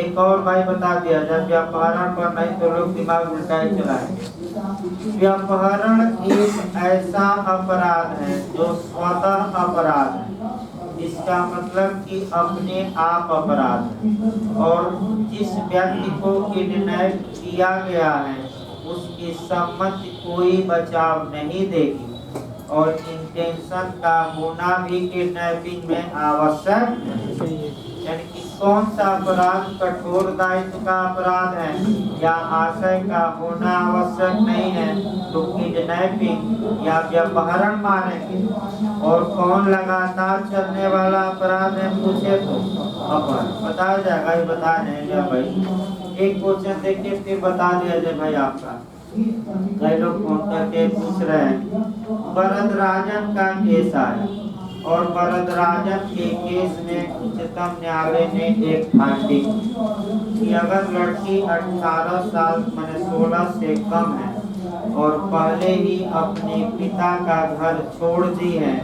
एक और भाई बता दिया जाए व्यापहरण पर, नहीं तो लोग दिमाग उल्टा ही चलाएंगे। व्यापहरण एक ऐसा अपराध है जो स्वतः अपराध है, इसका मतलब कि अपने आप अपराध है, और जिस व्यक्ति को किडनैप किया गया है उसकी सम्मति कोई बचाव नहीं देगी, और इंटेंशन का होना भी किडनैपिंग में आवश्यक है। यानी कि कौन सा अपराध कठोर दायित्व का अपराध है या आशय का होना आवश्यक नहीं है, तो किडनैपिंग या व्यापहरण मानेंगे। और कौन लगातार चलने वाला अपराध है पूछे तो अपहरण। बताया जाएगा, ये बता देंगे भाई। एक क्वेश्चन देखिए फिर बता दिया जाए भाई आपका। कई लोग फोन करके पूछ रहे हैं, वरदराजन का केस आया और वरदराजन के केस में उच्चतम न्यायालय ने एक फाइंडिंग कि अगर लड़की 18 साल माने 16 से कम है और पहले ही अपने पिता का घर छोड़ दी है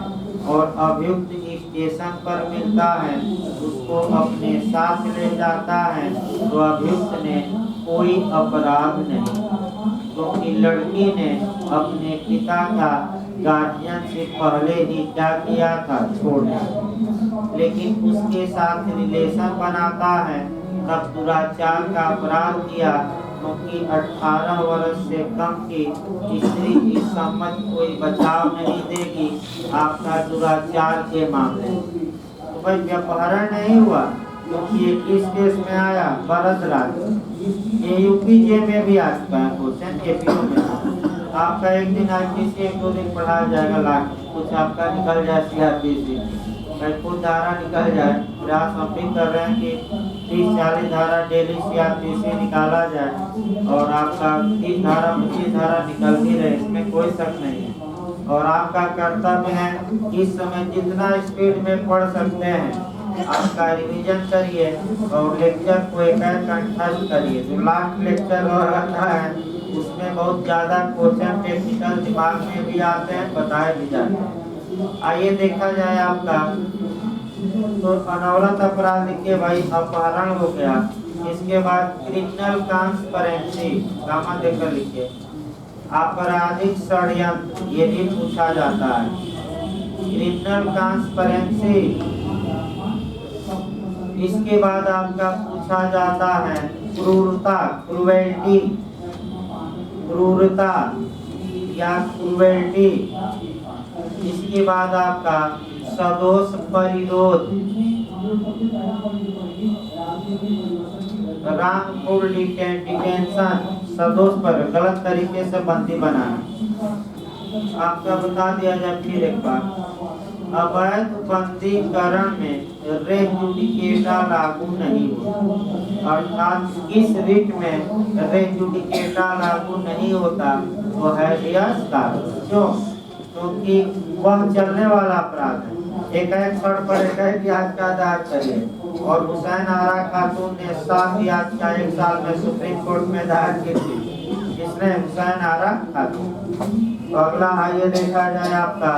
और अभियुक्त स्टेशन पर मिलता है, उसको अपने साथ ले जाता है, तो अभियुक्त ने कोई अपराध नहीं, क्योंकि लड़की ने अपने पिता का गार्जियन से पहले ही क्या किया था, छोड़ दिया। लेकिन उसके साथ रिलेशन बनाता है तब दुराचार का अपराध किया, क्योंकि 18 वर्ष से कम की स्त्री की सम्मति कोई बचाव नहीं देगी आपका दुराचार के मामले। तो भाई व्यापहरण नहीं हुआ, क्योंकि ये किस केस में आया, वरदराजन। ये यूपीजे में भी आ चुका है क्वेश्चन, एपीओ में। आपका एक दिन आईपीसी 1-2 दिन पढ़ाया जाएगा, लाख कुछ आपका निकल जाए सीआरपीसी, कुछ धारा निकल जाए। प्रयास हम भी कर रहे हैं कि 30-40 धारा डेली सीआरपीसी निकाला जाए और आपका 30 धारा 25 धारा निकल ही रहे, इसमें कोई शक नहीं है। और आपका कर्तव्य है इस समय जितना स्पीड में पढ़ सकते हैं आपका रिवीजन करिए और लेक्चर को एक कंठस्थ करिए। जो लास्ट लेक्चर रहता है उसमें बहुत ज़्यादा क्वेश्चन टेक्निकल दिमाग में भी आते हैं, बताए भी जाते हैं। आइए देखा जाए आपका, तो अनवरत अपराध लिखिए भाई, अपहरण हो गया। इसके बाद क्रिमिनल कॉन्स्पिरेंसी, गामा देकर लिखिए, आपराधिक षड्यंत्र, ये भी पूछा जाता है। Criminal conspiracy. इसके बाद आपका पूछा जाता है क्रूरता, क्रुएल्टी, क्रूरता या क्रुएल्टी। इसके बाद आपका सदोष परिरोध, रांगफुल डिटेंशन, सदोष पर गलत तरीके से बंदी बनाना। आपका बता दिया जाए फिर एक बार, अवैध बंदीकरण में रे जुडिकेटा लागू नहीं होता, अर्थात इस रिट में रे जुडिकेटा लागू नहीं होता, वो है क्यों? क्योंकि वह चलने वाला अपराध है, एक शर्त पर एक याचिका दायर करिए, और हुसैन आरा खातून ने 7 याचिका 1 साल में सुप्रीम कोर्ट में दायर की थी। किसने? हुसैन आरा खातून। तो अगला आइए देखा जाए आपका,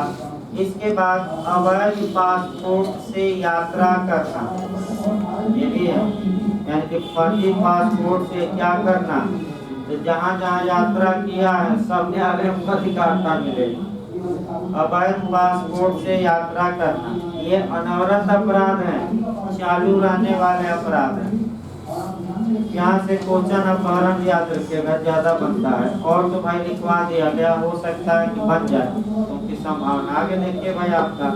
इसके बाद अवैध पासपोर्ट से यात्रा करना, ये भी है, यानी कि फर्जी पासपोर्ट से क्या करना, तो जहाँ जहाँ यात्रा किया है सब न्यायालय को अधिकारता मिलेगी। अवैध पासपोर्ट से यात्रा करना ये अनवरत अपराध है, चालू रहने वाले अपराध है। यहाँ से क्वेश्चन अपहरण याद रखिएगा, ज्यादा बनता है, और तो भाई लिखवा दिया गया, हो सकता है कि बन जाए, क्योंकि संभावना। आगे देखिए भाई आपका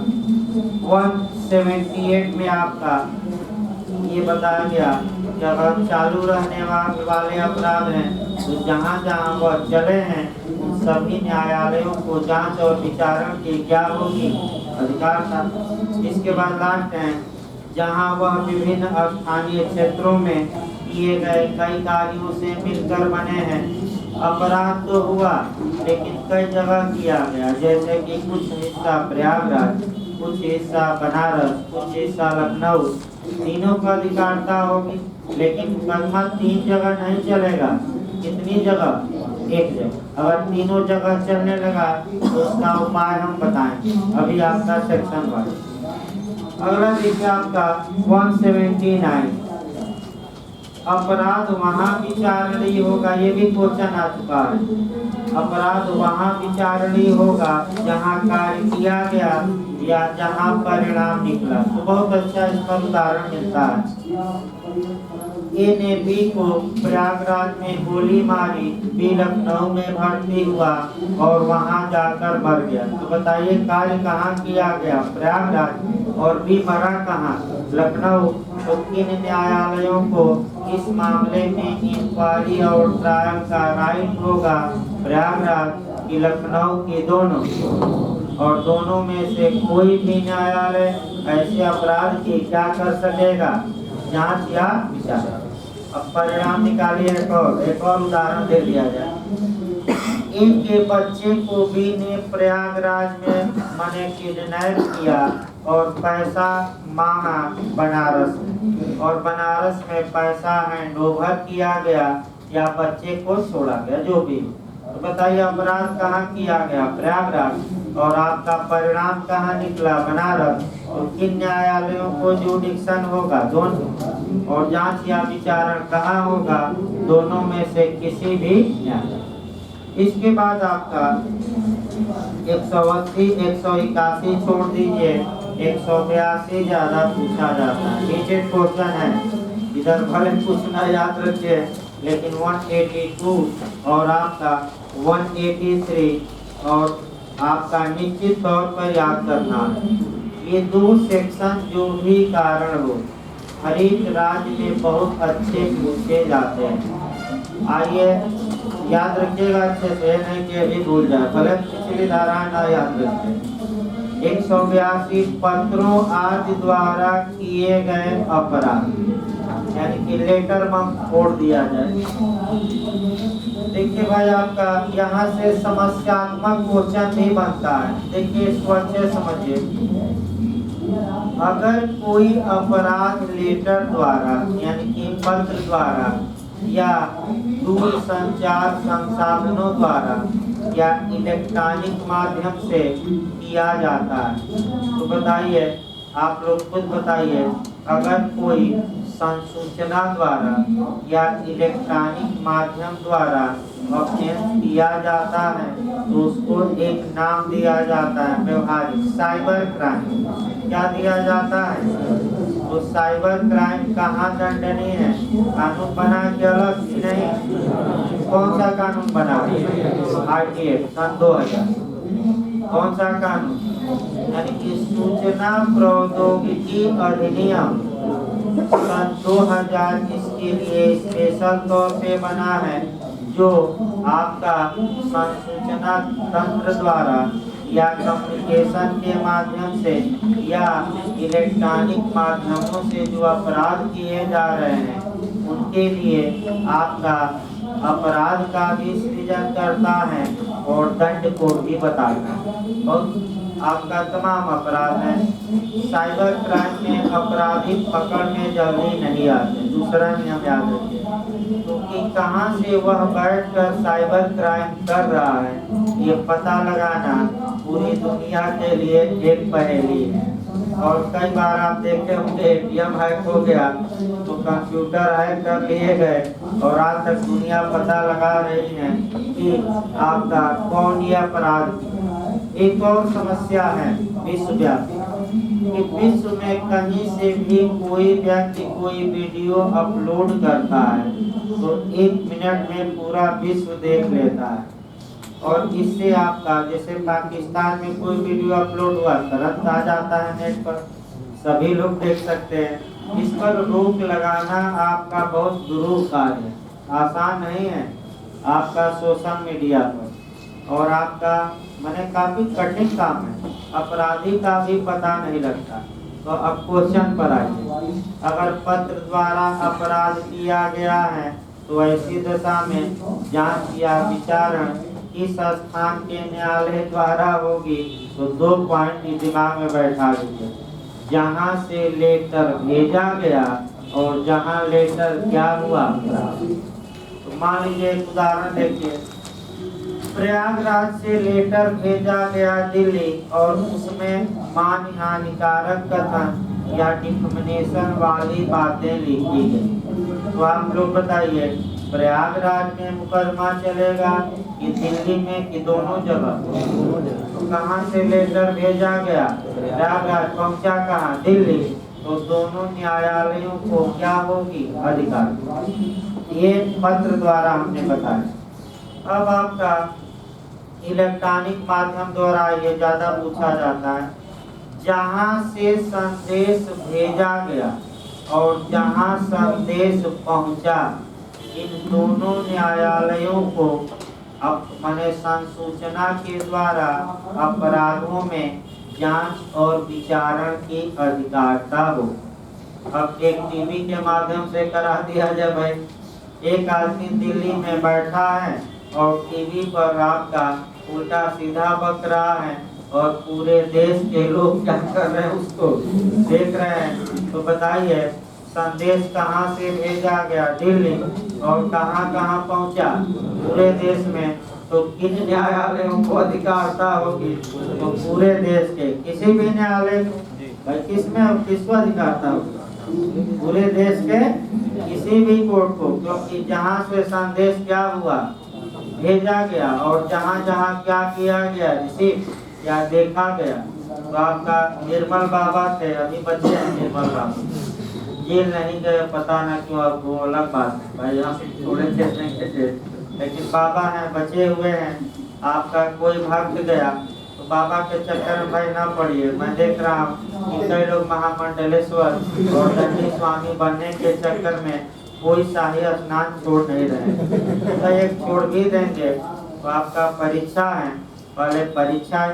178 में आपका ये बताया गया कि अगर चालू रहने वाले अपराध हैं तो जहाँ जहाँ वह चले हैं उन सभी न्यायालयों को जांच और विचारण की क्या होगी, अधिकार था। इसके बाद लास्ट है, जहाँ वह विभिन्न स्थानीय क्षेत्रों में किए गए कई कार्यों से मिलकर बने हैं। अपराध तो हुआ लेकिन कई जगह किया गया, जैसे कि कुछ हिस्सा प्रयागराज, कुछ हिस्सा बनारस, कुछ हिस्सा लखनऊ, तीनों का अधिकारता होगी। लेकिन मुकदमा 3 जगह नहीं चलेगा, कितनी जगह? 1 जगह। अगर तीनों जगह चलने लगा तो उसका उपाय हम बताएं, अभी आपका सेक्शन 1। अगला देखिए आपका 179, अपराध वहाँ विचारणीय होगा, ये भी क्वेश्चन आ चुका है। अपराध वहाँ विचारणीय होगा जहाँ कार्य किया गया या जहाँ परिणाम निकला। तो बहुत अच्छा इसका उदाहरण मिलता है। ए ने बी को प्रयागराज में गोली मारी, बी लखनऊ में भर्ती हुआ और वहां जाकर मर गया। तो बताइए कार्य कहाँ किया गया? प्रयागराज। और बी मरा कहाँ? लखनऊ। तो किन न्यायालयों को इस मामले में इंक्वायरी और ट्रायल का राइट होगा? प्रयागराज की लखनऊ की? दोनों। और दोनों में से कोई भी न्यायालय ऐसे अपराध की क्या कर सकेगा? जांच या विचार। अब परिणाम निकालिए। एक और उदाहरण दे दिया जाए। इनके बच्चे को बी ने प्रयागराज में मैंने किडनैप किया और पैसा मांगा बनारस में, और बनारस में पैसा हैंडओवर किया गया या बच्चे को छोड़ा गया, जो भी। तो बताइए अपराध कहाँ किया गया? प्रयागराज। और आपका परिणाम कहाँ निकला? बनारस। तो किन न्यायालयों को जुडिक्शन होगा? दोनों। और जांच या विचारण कहाँ होगा? दोनों में से किसी भी न्यायालय। इसके बाद आपका 180, 181 छोड़ दीजिए, 182 ज्यादा पूछा जाता है। नीचे क्वेश्चन है, इधर भले पूछना याद रखिए, लेकिन 182 और आपका 183 और आपका निश्चित तौर पर याद करना है। ये 2 सेक्शन जो भी कारण हो हरित राज्य में बहुत अच्छे पूछे जाते हैं। आइए याद रखिएगा अच्छे से, नहीं कि अभी भूल जाए, भले पिछली धारा ना याद रखें। 182 पत्रों आदि द्वारा किए गए अपराध, यानी कि लेटर में छोड़ दिया जाए। देखिए भाई आपका यहाँ से समस्यात्मक क्वेश्चन भी बनता है। देखिए इसको अच्छे समझिए। अगर कोई अपराध लेटर द्वारा यानी कि पत्र द्वारा या दूर संचार संसाधनों द्वारा या इलेक्ट्रॉनिक माध्यम से किया जाता है। तो बताइए, आप लोग खुद बताइए, अगर कोई संसूचना द्वारा या इलेक्ट्रॉनिक माध्यम द्वारा ऑफेंस किया जाता है तो उसको एक नाम दिया जाता है व्यवहारिक साइबर क्राइम। क्या दिया जाता है? तो साइबर क्राइम कहाँ दंडनीय है? कानून बना के अलग ही नहीं। कौन सा कानून बना? RTA सन 2000। कौन सा कानून? यानी कि सूचना प्रौद्योगिकी अधिनियम सन 2000 इसके लिए स्पेशल तौर पे बना है, जो आपका संसूचना तंत्र द्वारा या कम्युनिकेशन के माध्यम से या इलेक्ट्रॉनिक माध्यमों से जो अपराध किए जा रहे हैं उनके लिए आपका अपराध का भी सृजन करता है और दंड को भी बताता है। बहुत आपका तमाम अपराध है। साइबर क्राइम में अपराधी पकड़ में जल्दी नहीं आते। दूसरा नियम याद रखिए, क्योंकि कहाँ से वह बैठकर साइबर क्राइम कर रहा है ये पता लगाना पूरी दुनिया के लिए एक पहेली है। और कई बार आप देखे होंगे ATM हैक हो गया तो कंप्यूटर हैक कर लिए गए और आज तक दुनिया पता लगा रही है कि आपका कौन ये अपराध। एक और समस्या है विश्वव्यापी, कि विश्व में कहीं से भी कोई व्यक्ति कोई वीडियो अपलोड करता है तो 1 मिनट में पूरा विश्व देख लेता है। और इससे आपका जैसे पाकिस्तान में कोई वीडियो अपलोड हुआ तुरंत आ जाता है नेट पर, सभी लोग देख सकते हैं। इस पर रोक लगाना आपका बहुत दुरूह कार्य है, आसान नहीं है आपका सोशल मीडिया पर, और आपका मैंने काफी कठिन काम है। अपराधी का भी पता नहीं लगता। तो अब क्वेश्चन पर आइए, अगर पत्र द्वारा अपराध किया गया है तो ऐसी दशा में जांच या विचारण किस स्थान के न्यायालय द्वारा होगी? तो 2 पॉइंट दिमाग में बैठा लीजिए, जहाँ से लेटर भेजा गया और जहाँ लेटर क्या हुआ। तो मान लीजिए एक उदाहरण देखिए, प्रयागराज से लेटर भेजा गया दिल्ली और उसमें मान हानिकारक कथन या डिफमेनेशन वाली बातें लिखी गई। तो आप लोग बताइए, प्रयागराज में मुकदमा चलेगा कि दिल्ली में, कि दोनों जगह? तो कहाँ से लेटर भेजा गया? प्रयागराज। पहुँचा कहाँ? दिल्ली। तो दोनों न्यायालयों को क्या होगी? अधिकार। ये पत्र द्वारा हमने बताया। अब आपका इलेक्ट्रॉनिक माध्यम द्वारा ये ज्यादा पूछा जाता है, जहाँ से संदेश भेजा गया और जहाँ संदेश पहुँचा, इन दोनों न्यायालयों को अब माने संसूचना के द्वारा अपराधों में जांच और विचारण की अधिकारता हो। अब एक टीवी के माध्यम से करा दिया जाए, भाई एक आदमी दिल्ली में बैठा है और टीवी पर आपका उल्टा सीधा बक रहा है और पूरे देश के लोग क्या कर रहे हैं उसको देख रहे हैं। तो बताइए, संदेश कहाँ से भेजा गया? दिल्ली। और कहाँ कहाँ पहुँचा? पूरे देश में। तो किन न्यायालयों को अधिकारता होगी? तो पूरे देश के किसी भी न्यायालय को। भाई किसको अधिकारता होगी? पूरे देश के किसी भी कोर्ट को, क्योंकि जहाँ से संदेश क्या हुआ? भेजा गया और जहाँ जहाँ क्या किया गया? रिसीव या देखा गया। तो आपका निर्मल बाबा थे, अभी बच्चे हैं निर्मल बाबा, जेल नहीं गए, पता ना क्यों, अब वो अलग बात है भाई, यहाँ थोड़े देर नहीं थे, लेकिन बाबा हैं, बचे हुए हैं। आपका कोई भाग गया तो बाबा के चक्कर में भाई ना पड़िए। मैं देख रहा हूँ कि कई लोग महामंडलेश्वर और दंडी स्वामी बनने के चक्कर में कोई शाही स्नान छोड़ नहीं रहे, तो एक छोड़ भी देंगे। तो आपका परीक्षा है, पहले परीक्षा,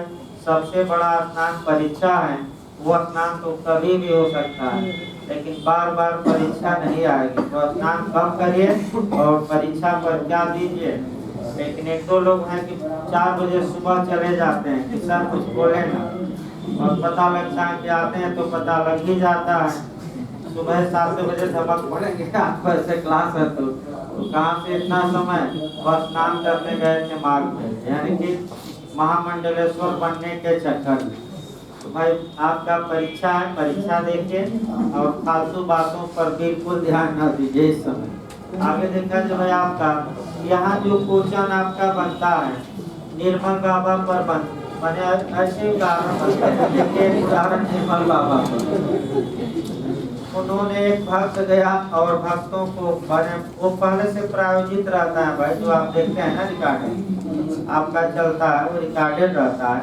सबसे बड़ा स्नान परीक्षा है। वो स्नान तो कभी भी हो सकता है, लेकिन बार बार परीक्षा नहीं आएगी। तो स्नान कम करिए और परीक्षा पर क्या दीजिए। लेकिन 1-2 लोग हैं कि 4 बजे सुबह चले जाते हैं कि सर कुछ बोले ना, और पता लगता है कि आते हैं तो पता लग ही जाता है। सुबह 7 बजे धमक पड़ेंगे, 8 बजे से क्लास है तो तो कहाँ से इतना समय? बस स्नान करने गए थे मार्ग में, यानी कि महामंडलेश्वर बनने के चक्कर में। तो भाई आपका परीक्षा है, परीक्षा देखिए और फालतू बातों पर बिल्कुल ध्यान न दीजिए इस समय। आगे देखा जो भाई आपका यहाँ जो क्वेश्चन आपका बनता है निर्मल बाबा पर बने ऐसे उदाहरण बनते हैं। देखिए उदाहरण निर्मल बाबा पर, उन्होंने एक भक्त गया और भक्तों को बने, वो पहले से प्रायोजित रहता है भाई, जो आप देखते हैं ना रिकॉर्डिंग आपका चलता है, वो रिकॉर्डेड रहता है।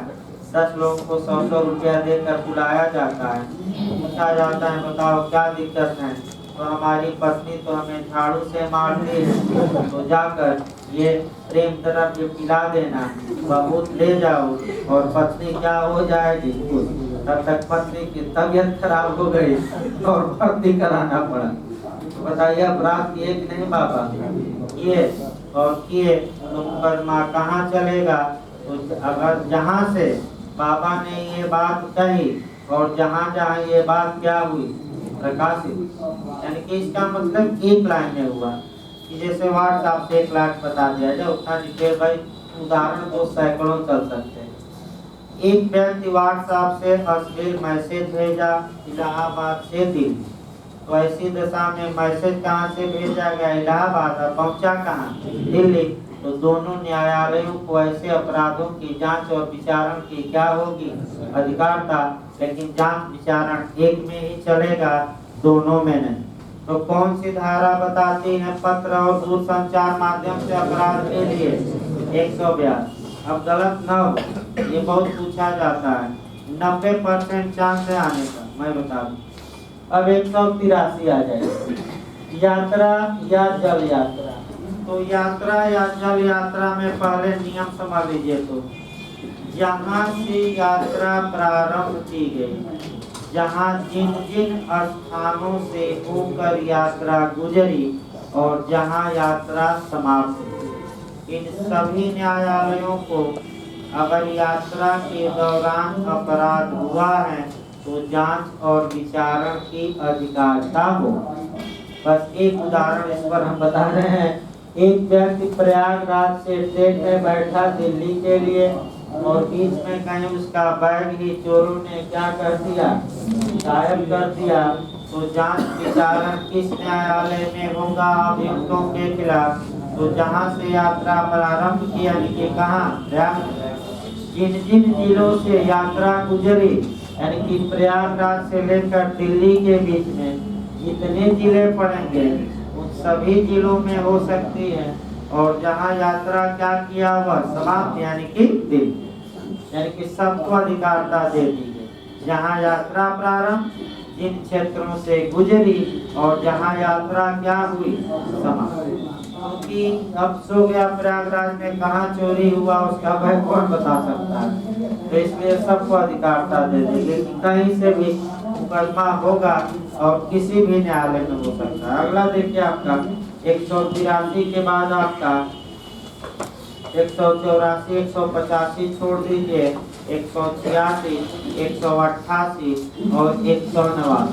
10 लोगों को 100-100 रुपया देकर बुलाया जाता है, पूछा जाता है बताओ क्या दिक्कत है, तो हमारी पत्नी तो हमें झाड़ू से मारती है, तो जाकर ये प्रेम द्रव्य पिला देना, बहुत ले जाओ और पत्नी क्या हो जाएगी खुश। तब तक पत्नी की तबीयत खराब हो गई और भर्ती कराना पड़ा। तो बताइए अपराध किए कि नहीं बाबा? किए, और किए तो मुकदमा कहाँ चलेगा? तो अगर जहाँ से बाबा ने ये बात कही और जहाँ जहाँ ये बात क्या हुई प्रकाशित, यानी कि इसका मतलब एक लाइन में हुआ कि जैसे व्हाट्सएप से 1 लाख बता दिया जाए, उतना डिटेल भाई उदाहरण तो सैकड़ों चल सकते हैं। एक व्यक्ति व्हाट्सएप से अश्लील मैसेज भेजा इलाहाबाद से दिल्ली, तो ऐसी दशा में मैसेज कहाँ से भेजा गया? इलाहाबाद, पहुँचा कहाँ? दिल्ली। तो दोनों न्यायालयों को ऐसे अपराधों की जांच और विचारण की क्या होगी? अधिकार था, लेकिन जांच विचारण एक में ही चलेगा, दोनों में नहीं। तो कौन सी धारा बताती है पत्र और दूरसंचार माध्यम से अपराध के लिए? 142। अब गलत न हो, ये बहुत पूछा जाता है, 90% चांस है आने का, मैं बता दूं। अब 183 आ जाएगी, यात्रा या जल यात्रा। तो यात्रा या जल यात्रा में पहले नियम समझ लीजिए। तो जहाँ से यात्रा प्रारंभ की गई, जहाँ जिन जिन स्थानों से होकर यात्रा गुजरी और जहाँ यात्रा समाप्त हुई, इन सभी न्यायालयों को अगर यात्रा के दौरान अपराध हुआ है तो जांच और विचारण की अधिकारिता हो। बस एक उदाहरण इस पर हम बता रहे हैं। एक व्यक्ति प्रयागराज से ट्रेन में बैठा दिल्ली के लिए और बीच में कहीं उसका बैग ही चोरों ने क्या कर दिया? गायब कर दिया। तो जांच विचारण किस न्यायालय में होगा अभियुक्तों के खिलाफ? तो जहां से यात्रा प्रारंभ की, यानी कि कहाँ? जिन जिन जिलों से यात्रा गुजरी, यानी कि प्रयागराज से लेकर दिल्ली के बीच में जितने जिले पड़ेंगे उन सभी जिलों में हो सकती है। और जहाँ यात्रा क्या किया हुआ समाप्त, यानी कि दिल्ली, यानी कि सबको अधिकारता दे दी है। जहाँ यात्रा प्रारंभ, जिन क्षेत्रों से गुजरी और जहाँ यात्रा क्या हुई समाप्त। क्योंकि अब सो गया प्रयागराज में कहाँ चोरी हुआ उसका भाई कौन बता सकता है, तो इसलिए सबको अधिकारता दे दी। लेकिन कहीं से भी मुकदमा होगा और किसी भी न्यायालय में हो सकता है। अगला देखिए आपका 183 के बाद आपका 184, 185 छोड़ दीजिए, 186, 188 और 189,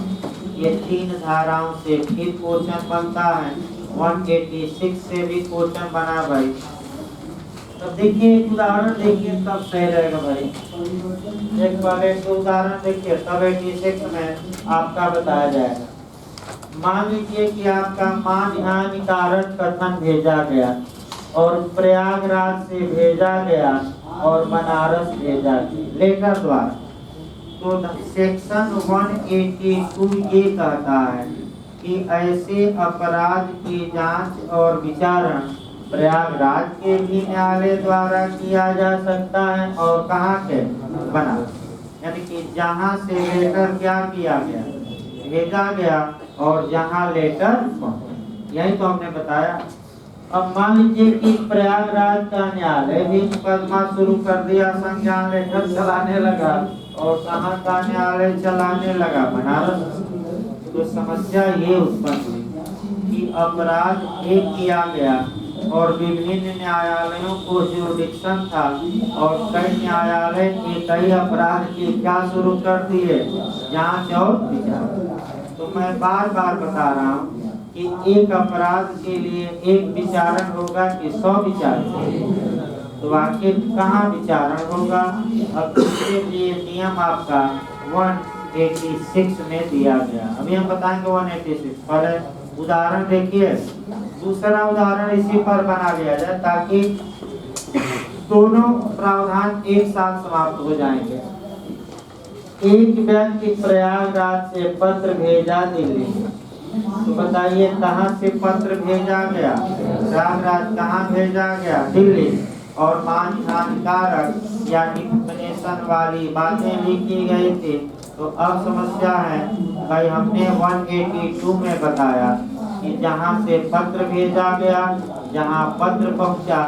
ये 3 धाराओं से फिर क्वेश्चन बनता है। 186 से भी क्वेश्चन बना भाई। तो देखिए एक उदाहरण देखिए तब सही रहेगा भाई। एक पहले एक उदाहरण देखिए तब 86 में आपका बताया जाएगा। मान लीजिए कि आपका मानहानिकारक कथन भेजा गया और प्रयागराज से भेजा गया और बनारस भेजा गया लेटर द्वारा। तो सेक्शन 182 ये कहता है कि ऐसे अपराध की जांच और विचारण प्रयागराज के भी न्यायालय द्वारा किया जा सकता है और कहाँ के? बनारस। यानी कि जहाँ से लेटर क्या किया गया? भेजा गया और जहाँ लेटर पहुँचा, यही तो हमने बताया। अब मान लीजिए कि प्रयागराज का न्यायालय भी मुकदमा शुरू कर दिया, संज्ञान लेटर चलाने लगा और कहाँ का न्यायालय चलाने लगा? बनारस। तो समस्या ये उत्पन्न हुई कि अपराध एक किया गया और विभिन्न न्यायालयों को जुरिडिक्शन था और कई न्यायालय के कई अपराध की क्या शुरू कर दिए? जांच और विचार। तो मैं बार बार बता रहा हूँ कि एक अपराध के लिए एक विचारण होगा कि 100 विचारण? तो आखिर कहाँ विचारण होगा? अब इसके लिए नियम आपका 186 में दिया गया। अभी हम बताएंगे 186। पहले उदाहरण देखिए, दूसरा उदाहरण इसी पर बना लिया जाए ताकि दोनों प्रावधान एक साथ समाप्त हो जाएंगे। एक व्यक्ति प्रयागराज से पत्र भेजा दिल्ली। तो बताइए कहाँ से पत्र भेजा गया? प्रयागराज। कहाँ भेजा गया? दिल्ली। और मान हानिकारक या डिस्क्रिमिनेशन वाली बातें लिखी गई थी। तो अब समस्या है भाई, हमने 182 में बताया कि जहाँ से पत्र भेजा गया, जहाँ पत्र पहुँचा,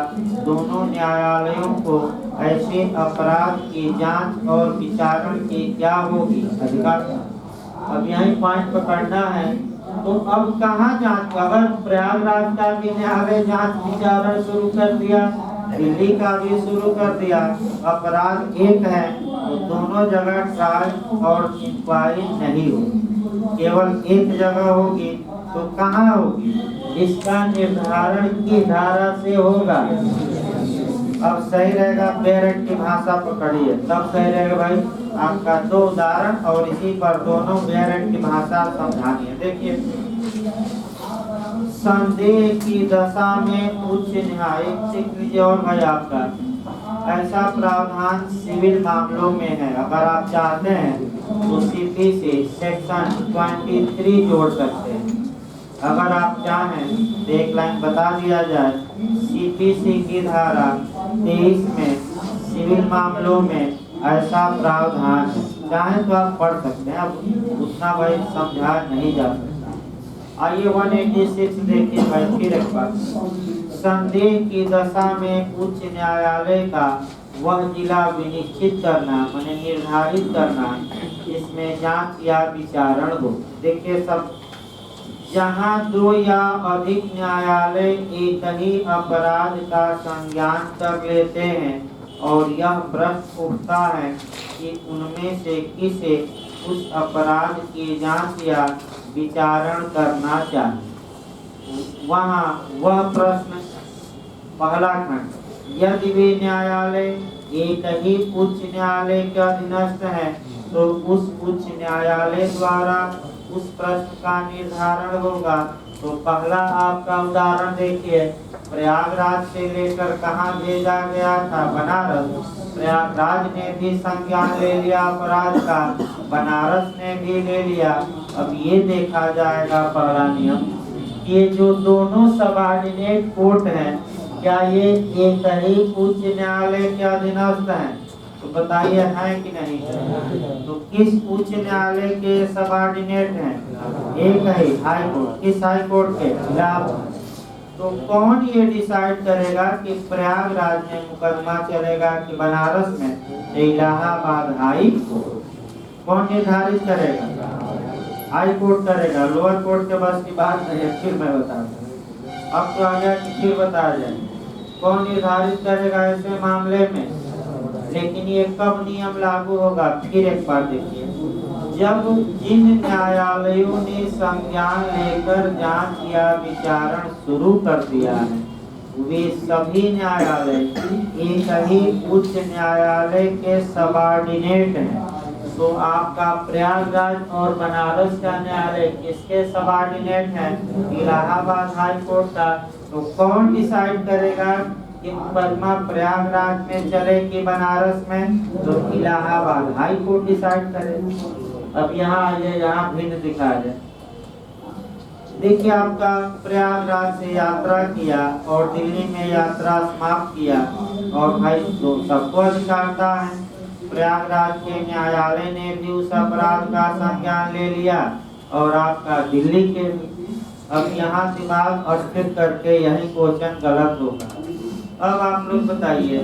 दोनों न्यायालयों को ऐसे अपराध की जांच और विचारण की क्या होगी? अधिकार। अब यही पॉइंट पकड़ना है। तो अब कहाँ जांच? अगर प्रयागराज का भी न्यायालय जांच विचारण शुरू कर दिया, दिल्ली का भी शुरू कर दिया, अपराध एक है, तो दोनों जगह ट्रायल और इंक्वायरी नहीं होगी, केवल एक जगह होगी। तो कहाँ होगी? इसका निर्धारण की धारा से होगा। अब सही रहेगा, पेरेंट की भाषा पकड़िए, तब सही रहेगा भाई। आपका 2 उदाहरण और इसी पर दोनों पेरेंट की भाषा समझानी है। देखिए, संदेह की दशा में उच्च न्यायालय, देख लीजिए। और भाई आपका ऐसा प्रावधान सिविल मामलों में है, अगर आप चाहते हैं तो सीपीसी सेक्शन 23 जोड़ सकते हैं। अगर आप चाहें तो एक लाइन बता दिया जाए, सीपीसी की धारा 23 में सिविल मामलों में ऐसा प्रावधान है। चाहे तो आप पढ़ सकते हैं, अब उतना भाई समझा नहीं जा सकता। आइए 186 देखिए भाई, फिर एक बार। संदेह की दशा में उच्च न्यायालय का वह जिला विनिश्चित करना, माने निर्धारित करना, इसमें जांच या विचारण हो। देखिए सब, जहाँ 2 या अधिक न्यायालय एक ही अपराध का संज्ञान कर लेते हैं और यह प्रश्न उठता है कि उनमें से किसे उस अपराध की जांच या विचारण करना चाहिए, वहाँ वह प्रश्न पहला खंड, यदि वे न्यायालय एक ही उच्च न्यायालय के अधीनस्थ है तो उस उच्च न्यायालय द्वारा उस प्रश्न का निर्धारण होगा। तो पहला आपका उदाहरण देखिए, प्रयागराज से लेकर कहाँ भेजा गया था? बनारस। प्रयागराज ने भी संज्ञान ले लिया अपराध का, बनारस ने भी ले लिया। अब ये देखा जाएगा पहला नियम, ये जो दोनों सबऑर्डिनेट कोर्ट हैं, क्या ये एक ही उच्च न्यायालय के अधीनस्थ हैं? तो बताइए है कि नहीं है? तो किस उच्च न्यायालय के सबऑर्डिनेट हैं? एक ही हाई कोर्ट। किस हाई कोर्ट के? इलाहाबाद। तो कौन ये डिसाइड करेगा कि प्रयागराज में मुकदमा चलेगा कि बनारस में? Allahabad high court. कौन निर्धारित करेगा? हाई कोर्ट करेगा। लोअर कोर्ट के बस की बात नहीं है। फिर मैं बता दूं, अब तो आ गया कि फिर बताया जाए कौन निर्धारित करेगा ऐसे मामले में। लेकिन ये कब नियम लागू होगा? फिर एक बार देखिए, जब जिन न्यायालयों ने संज्ञान लेकर जांच या विचारण शुरू कर दिया है, वे सभी न्यायालय एक ही उच्च न्यायालय के सबऑर्डिनेट हैं। तो आपका प्रयागराज और बनारस का न्यायालय किसके सबऑर्डिनेट है? इलाहाबाद हाई कोर्ट का। तो कौन डिसाइड करेगा कि मुकदमा प्रयागराज में चले कि बनारस में? तो इलाहाबाद हाई कोर्ट डिसाइड करेगा। अब यहाँ आइए, यहाँ भिन्न दिखाया जाए। देखिए, आपका प्रयागराज से यात्रा किया और दिल्ली में यात्रा समाप्त किया, और भाई तो सबको अधिकार है। प्रयागराज के न्यायालय ने भी उस अपराध का संज्ञान ले लिया और आपका दिल्ली के भी। अब यहाँ दिमाग अस्थिर करके यही क्वेश्चन गलत होगा। अब आप लोग बताइए,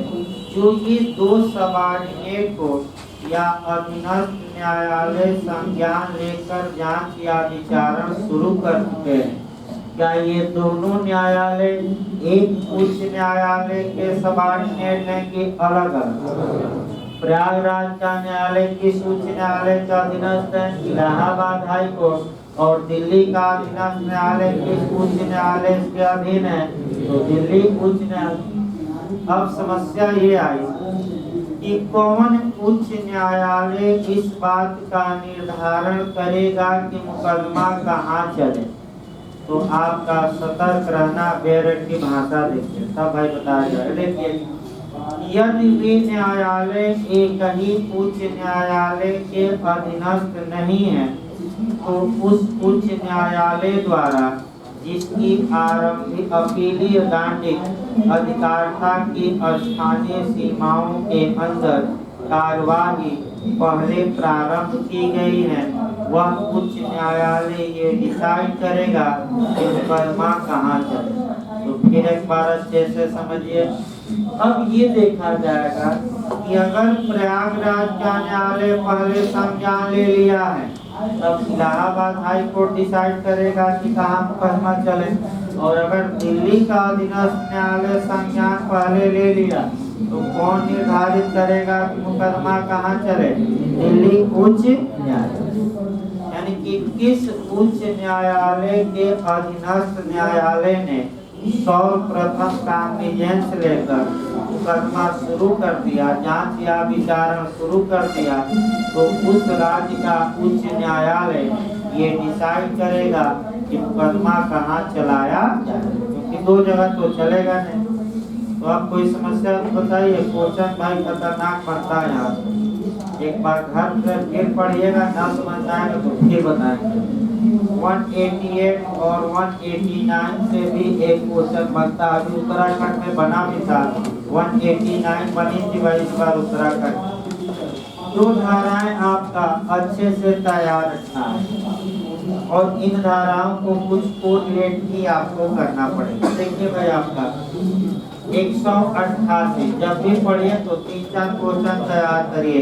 जो ये 2 सबऑर्डिनेट कोर्ट या अधीनस्थ न्यायालय संज्ञान लेकर जांच या विचारण शुरू कर चुके हैं, क्या ये दोनों न्यायालय एक उच्च न्यायालय के सबऑर्डिनेट हैं कि अलग अलग? प्रयागराज का न्यायालय किस उच्च न्यायालय का अधीनस्थ है? Allahabad high court. और दिल्ली का अधीनस्थ न्यायालय किस उच्च न्यायालय के अधीन है? तो दिल्ली उच्च न्यायालय। अब समस्या ये आई कि कौन उच्च न्यायालय इस बात का निर्धारण करेगा कि मुकदमा कहाँ चले। तो आपका सतर्क रहना, बेरट की भाषा देखिए, तब भाई बताया जाए। देखिए, यदि वे न्यायालय एक ही उच्च न्यायालय के अधीनस्थ नहीं है तो उस उच्च न्यायालय द्वारा जिसकी आरंभिक अपीलीय दांडिक अधिकारिता की स्थानीय सीमाओं के अंदर कार्यवाही पहले प्रारंभ की गई है, वह उच्च न्यायालय ये डिसाइड करेगा कि मुकदमा कहाँ चले। तो फिर एक बार अच्छे से समझिए। अब ये देखा जाएगा कि अगर प्रयागराज का न्यायालय पहले संज्ञान ले लिया है, तब इलाहाबाद हाई कोर्ट डिसाइड करेगा कि कहाँ मुकदमा चले। और अगर दिल्ली का अधीनस्थ न्यायालय संज्ञान पहले ले लिया तो कौन निर्धारित करेगा कि मुकदमा कहाँ चले? दिल्ली उच्च न्यायालय। यानी कि किस उच्च न्यायालय के अधीनस्थ न्यायालय ने सर्वप्रथम कॉग्निजेंस लेकर मुकदमा शुरू कर दिया, जांच या विचारण शुरू कर दिया, तो उस राज्य का उच्च न्यायालय ये डिसाइड करेगा कि मुकदमा कहाँ चलाया जाए, क्योंकि दो जगह तो चलेगा नहीं। तो आप कोई समस्या बताइए। क्वेश्चन भाई खतरनाक बनता है यहाँ। एक बार घर पर फिर पढ़िएगा, ना समझ आएगा तो फिर बताएंगे। 188 और 189 से भी एक क्वेश्चन बनता है, अभी उत्तराखंड में बना भी था। 189 बनी थी भाई इस बार उत्तराखंड। दो धाराएं आपका अच्छे से तैयार रखना है और इन धाराओं को कुछ कोरिलेट भी आपको करना पड़ेगा। देखिए भाई, आपका 188 जब भी पढ़िए तो 3-4 क्वेश्चन तैयार करिए।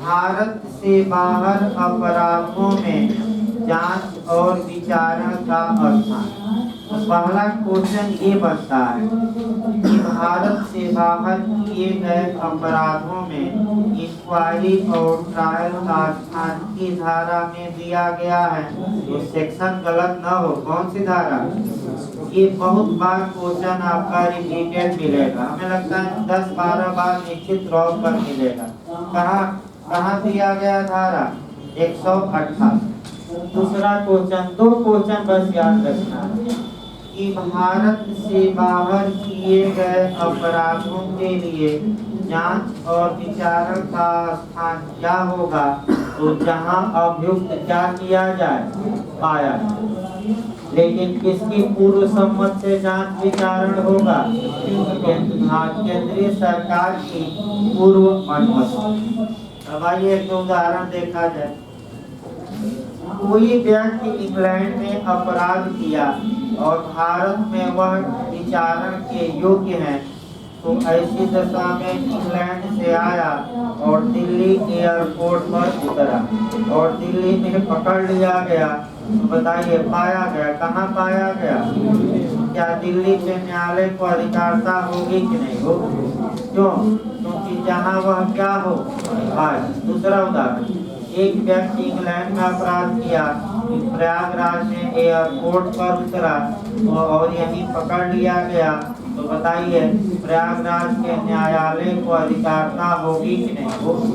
भारत से बाहर अपराधों में जांच और विचारण का स्थान। पहला क्वेश्चन ये बनता है कि भारत से बाहर किए गए अपराधों में इंक्वायरी और ट्रायल का स्थान की धारा में दिया गया है, तो सेक्शन गलत न हो। कौन सी धारा? ये बहुत बार क्वेश्चन आपका रिपीटेड मिलेगा, हमें लगता है 10-12 बार निश्चित तौर पर मिलेगा। कहाँ दिया गया धारा? 188। दूसरा क्वेश्चन, 2 क्वेश्चन बस याद रखना है कि भारत से बाहर किए गए अपराधों के लिए जांच और विचारण का स्थान क्या होगा? तो जहां अभियुक्त क्या किया जाए? पाया। लेकिन किसकी पूर्व सम्मत से जांच विचारण होगा? केंद्रीय सरकार की पूर्व अनुमति। अब आइए एक उदाहरण देखा जाए। कोई व्यक्ति इंग्लैंड में अपराध किया और भारत में वह विचारण के योग्य है, तो ऐसी दशा में इंग्लैंड से आया और दिल्ली एयरपोर्ट पर उतरा और दिल्ली में पकड़ लिया गया। तो बताइए, पाया गया, कहाँ पाया गया? क्या दिल्ली के न्यायालय को अधिकारिता होगी कि नहीं होगी? क्यों? क्योंकि जहाँ वह क्या हो पाए। दूसरा उदाहरण, एक व्यक्ति इंग्लैंड में अपराध किया, प्रयागराज में एयरपोर्ट पर उतरा और यहीं पकड़ लिया गया, तो बताइए प्रयागराज के न्यायालय को अधिकारिता होगी कि नहीं होगी?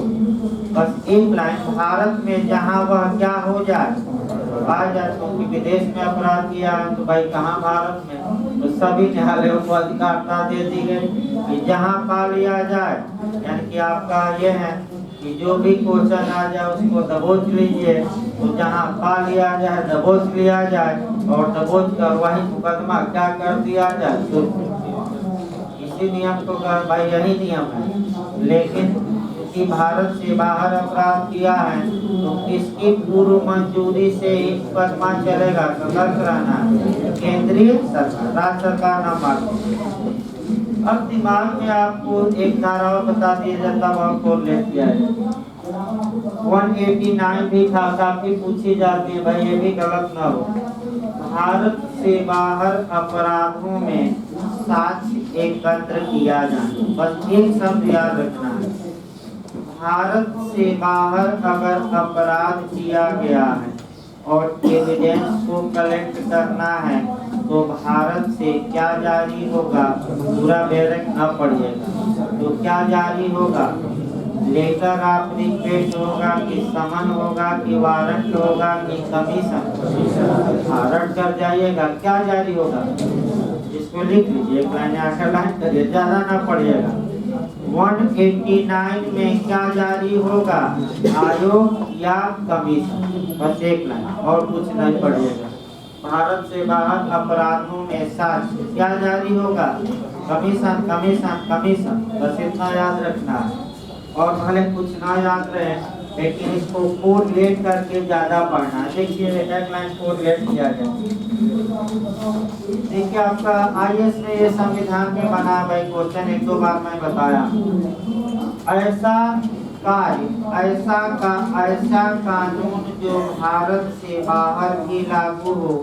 बस एक लाइन, भारत में जहाँ वह क्या हो जाए, आ जाए। क्योंकि विदेश में अपराध किया है तो भाई कहाँ भारत में, तो सभी न्यायालयों को अधिकारिता दे दी गई कि जहाँ पा लिया जाए। यानी कि आपका ये है कि जो भी क्वेश्चन आ जाए उसको दबोच लीजिए, तो जहाँ पा लिया जाए दबोच लिया जाए और दबोच कर वही मुकदमा क्या कर दिया जाए। तो इसी नियम को भाई यही नियम है। लेकिन कि भारत से बाहर अपराध किया है तो इसकी पूर्व मंजूरी से ही मुकदमा चलेगा। सतर्क रहना, केंद्रीय सरकार, राज्य सरकार ना माने। अब दिमाग में आपको एक धारा बता दिया जाता है, आपको ले दिया है। 189 भी था, काफी पूछी जाती है भाई, ये भी गलत ना हो। भारत से बाहर अपराधों में साक्ष्य एकत्र किया जाए, बस एक शब्द याद रखना है। भारत से बाहर अगर अपराध किया गया है और एविडेंस को कलेक्ट करना है तो भारत से क्या जारी होगा, पूरा बैरक न पढ़िएगा। तो क्या जारी होगा, लेटर ऑफ रिक्वेस्ट होगा कि समन होगा कि वारंट होगा कि कमीशन, रट कर जाइएगा। क्या जारी होगा इसको लिख लीजिए, एक लाइन अंडरलाइन करिए, ज्यादा ना पढ़िएगा। 189 में क्या जारी होगा, आयोग या कमीशन, बस एक लाइन, और कुछ नहीं पढ़िएगा। भारत से बाहर अपराधों में साक्ष्य क्या जारी होगा, कमीशन कमीशन कमीशन, बस इतना याद रखना है। और भले कुछ ना याद रहे लेकिन इसको कोरिलेट करके ज्यादा पढ़ना है। देखिए एक लाइन कोरिलेट किया जाए। देखिए आपका आईएएस में ये संविधान में बना भाई क्वेश्चन एक दो बार मैं बताया। ऐसा कानून जो भारत से बाहर भी लागू हो,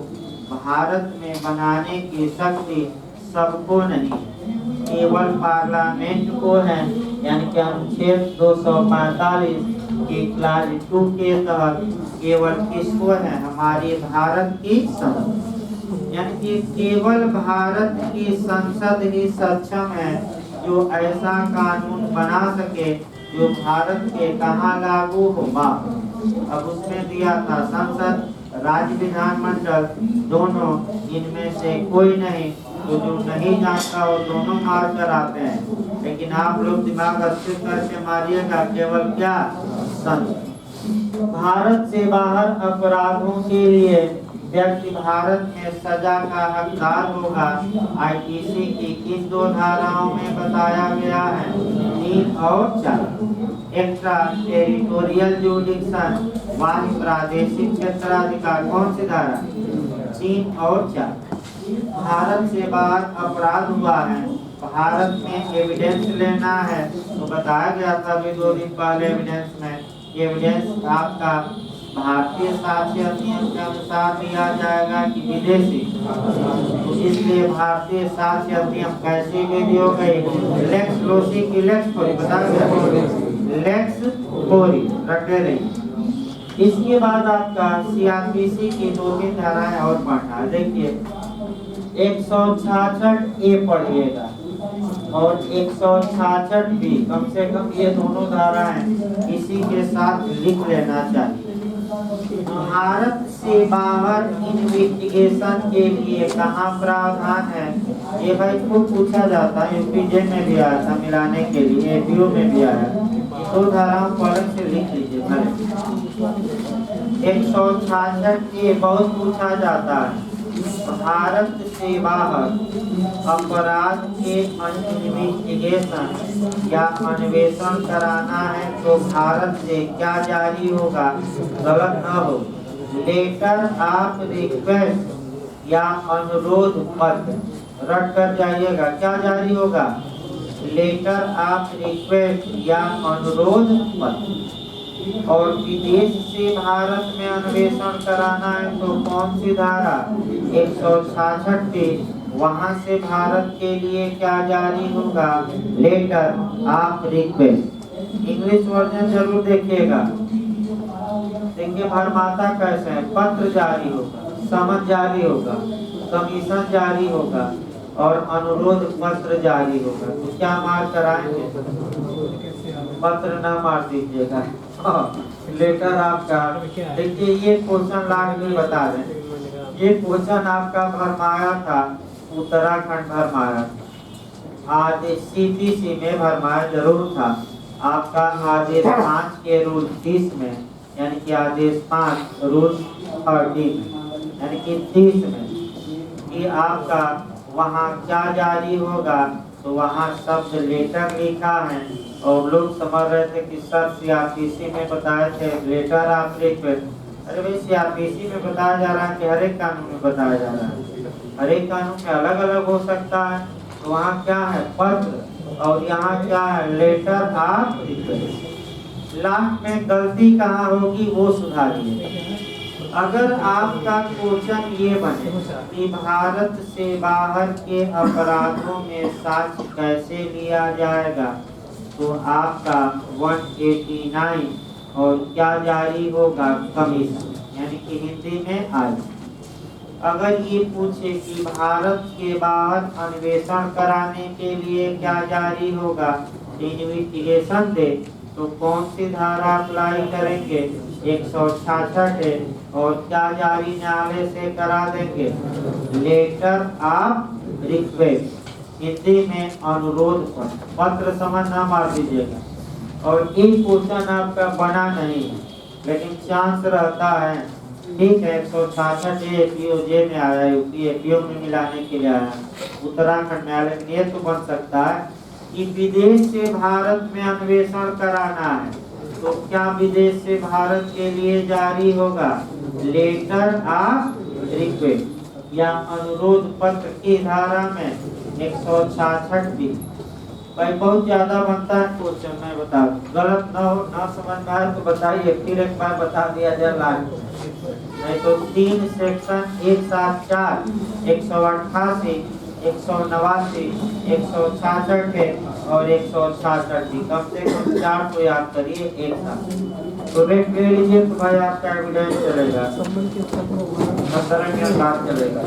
भारत में बनाने की शक्ति सबको नहीं, केवल पार्लियामेंट को है। यानी कि अनुच्छेद 245 की क्लास 2 के तहत केवल किसको है, हमारी भारत की संसद। यानी कि केवल भारत की संसद ही सक्षम है जो ऐसा कानून बना सके जो भारत के कहाँ लागू हो, अब उसमें दिया था संसद, राज्य विधानमंडल दोनों, इनमें से कोई नहीं। तो जो नहीं जानता वो दोनों मार कर आते हैं, लेकिन आप लोग दिमाग अच्छे करके मारिएगा, केवल क्या, संसद। भारत से बाहर अपराधों के लिए व्यक्ति भारत में सजा का हकदार होगा। आईपीसी की किन दो धाराओं में बताया गया है, 3 और 4। एक्स्ट्रा टेरिटोरियल जुडिक्शन, वाही प्रादेशिक क्षेत्राधिकार, कौन सी धारा, 3 और 4। भारत से बाहर अपराध हुआ है, भारत में एविडेंस लेना है, तो बताया गया था अभी 2 दिन पहले एविडेंस में, एविडेंस आपका भारतीय साक्ष्य अधिनियम के अनुसार दिया जाएगा कि विदेशी। तो इसलिए भारतीय साक्ष्य अधिनियम कैसी विधि हो गई, लेक्स लोसी की लेक्स कोरी, बता गया लेक्स कोरी, रटे रही। इसके बाद आपका सीआरपीसी की 2-3 धाराएं और पढ़ना। देखिए 166 ए पढ़िएगा और 166 बी, कम से कम ये दोनों धाराएं इसी के साथ लिख लेना चाहिए। भारत से बाहर इन्वेस्टिगेशन के लिए कहाँ प्रावधान है, ये भाई खूब पूछा जाता है, यूपीजे में भी आया था मिलाने के लिए, एपीओ में भी आया। 2 धाराओं को अलग से लिख लीजिए। 166 ये बहुत पूछा जाता है, भारत से बाहर अपराध के इन्वेस्टिगेशन या अन्वेषण कराना है तो भारत से क्या जारी होगा, गलत न हो, लेटर ऑफ रिक्वेस्ट या अनुरोध पत्र, रट कर जाइएगा। क्या जारी होगा, लेटर ऑफ रिक्वेस्ट या अनुरोध पत्र। और विदेश से भारत में अन्वेषण कराना है तो कौन सी धारा, 166 पे, वहां से भारत के लिए क्या जारी होगा, letter of request. English version जरूर देखिएगा। देखिए भरमाता कैसे है, पत्र जारी होगा, समन जारी होगा, कमीशन जारी होगा और अनुरोध पत्र जारी होगा। तो क्या मार कराएंगे, पत्र ना मार दीजिएगा, लेटर आपका। देखिए ये क्वेश्चन लास्ट में बता दें, ये क्वेश्चन आपका भरमाया था, उत्तराखंड भरमाया, आदेश सीपीसी में भरमाया जरूर था। आपका आदेश 5 के रूल 30 में, यानी कि आदेश 5 रूल 30 में, यानी कि 30 में कि आपका वहाँ क्या जारी होगा, तो वहाँ शब्द लेटर लिखा है और लोग समझ रहे थे कि सर सीआरपीसी में बताए थे लेटर ऑफ रिक्वेस्ट। अरे भाई सीआरपीसी में बताया जा रहा है कि हर एक कानून में बताया जा रहा है, हर एक कानून में अलग अलग हो सकता है। तो वहाँ क्या है, पत्र, और यहाँ क्या है, लेटर ऑफ रिक्वेस्ट। लास्ट में गलती कहाँ होगी वो सुधारिए। अगर आपका क्वेश्चन ये बने कि भारत से बाहर के अपराधों में साक्ष्य कैसे लिया जाएगा, तो आपका 189 और क्या जारी होगा, कमीशन। यानी कि हिंदी में आई। अगर ये पूछे कि भारत के बाहर अन्वेषण कराने के लिए क्या जारी होगा, इन्वेस्टिगेशन दे, तो कौन सी धारा अप्लाई करेंगे? 166 है। और क्या जारी न्यायालय से करा देंगे? लेटर ऑफ रिक्वेस्ट, हिंदी में अनुरोध पत्र समझ ना मार दीजिएगा। और इन क्वेश्चन आपका बना नहीं है, लेकिन चांस रहता है। ठीक है, 166 एपीओजे में आया, यूपी एपीओ में मिलाने के लिए आया उत्तराखंड में, लेकिन ये तो बन सकता है कि विदेश से भारत में अन्वेषण कराना है, तो क्या विदेश से भारत के लिए जारी होगा? लेटर ऑफ रिक्वेस्ट या अनुरोध पत्र की धारा में 166 भी। भाई बहुत ज्यादा बनता है क्वेश्चन, मैं बता दूं, गलत ना हो, ना समझ में आए तो बताइए, फिर एक बार बता दिया जाए लाइव। नहीं तो 3 सेक्शन 174, 188, 189, 166 और 166 कम से कम 4 तो याद करिए एक साथ। तो रेट ले लीजिए तो भाई आपका एविडेंस चलेगा, चलेगा।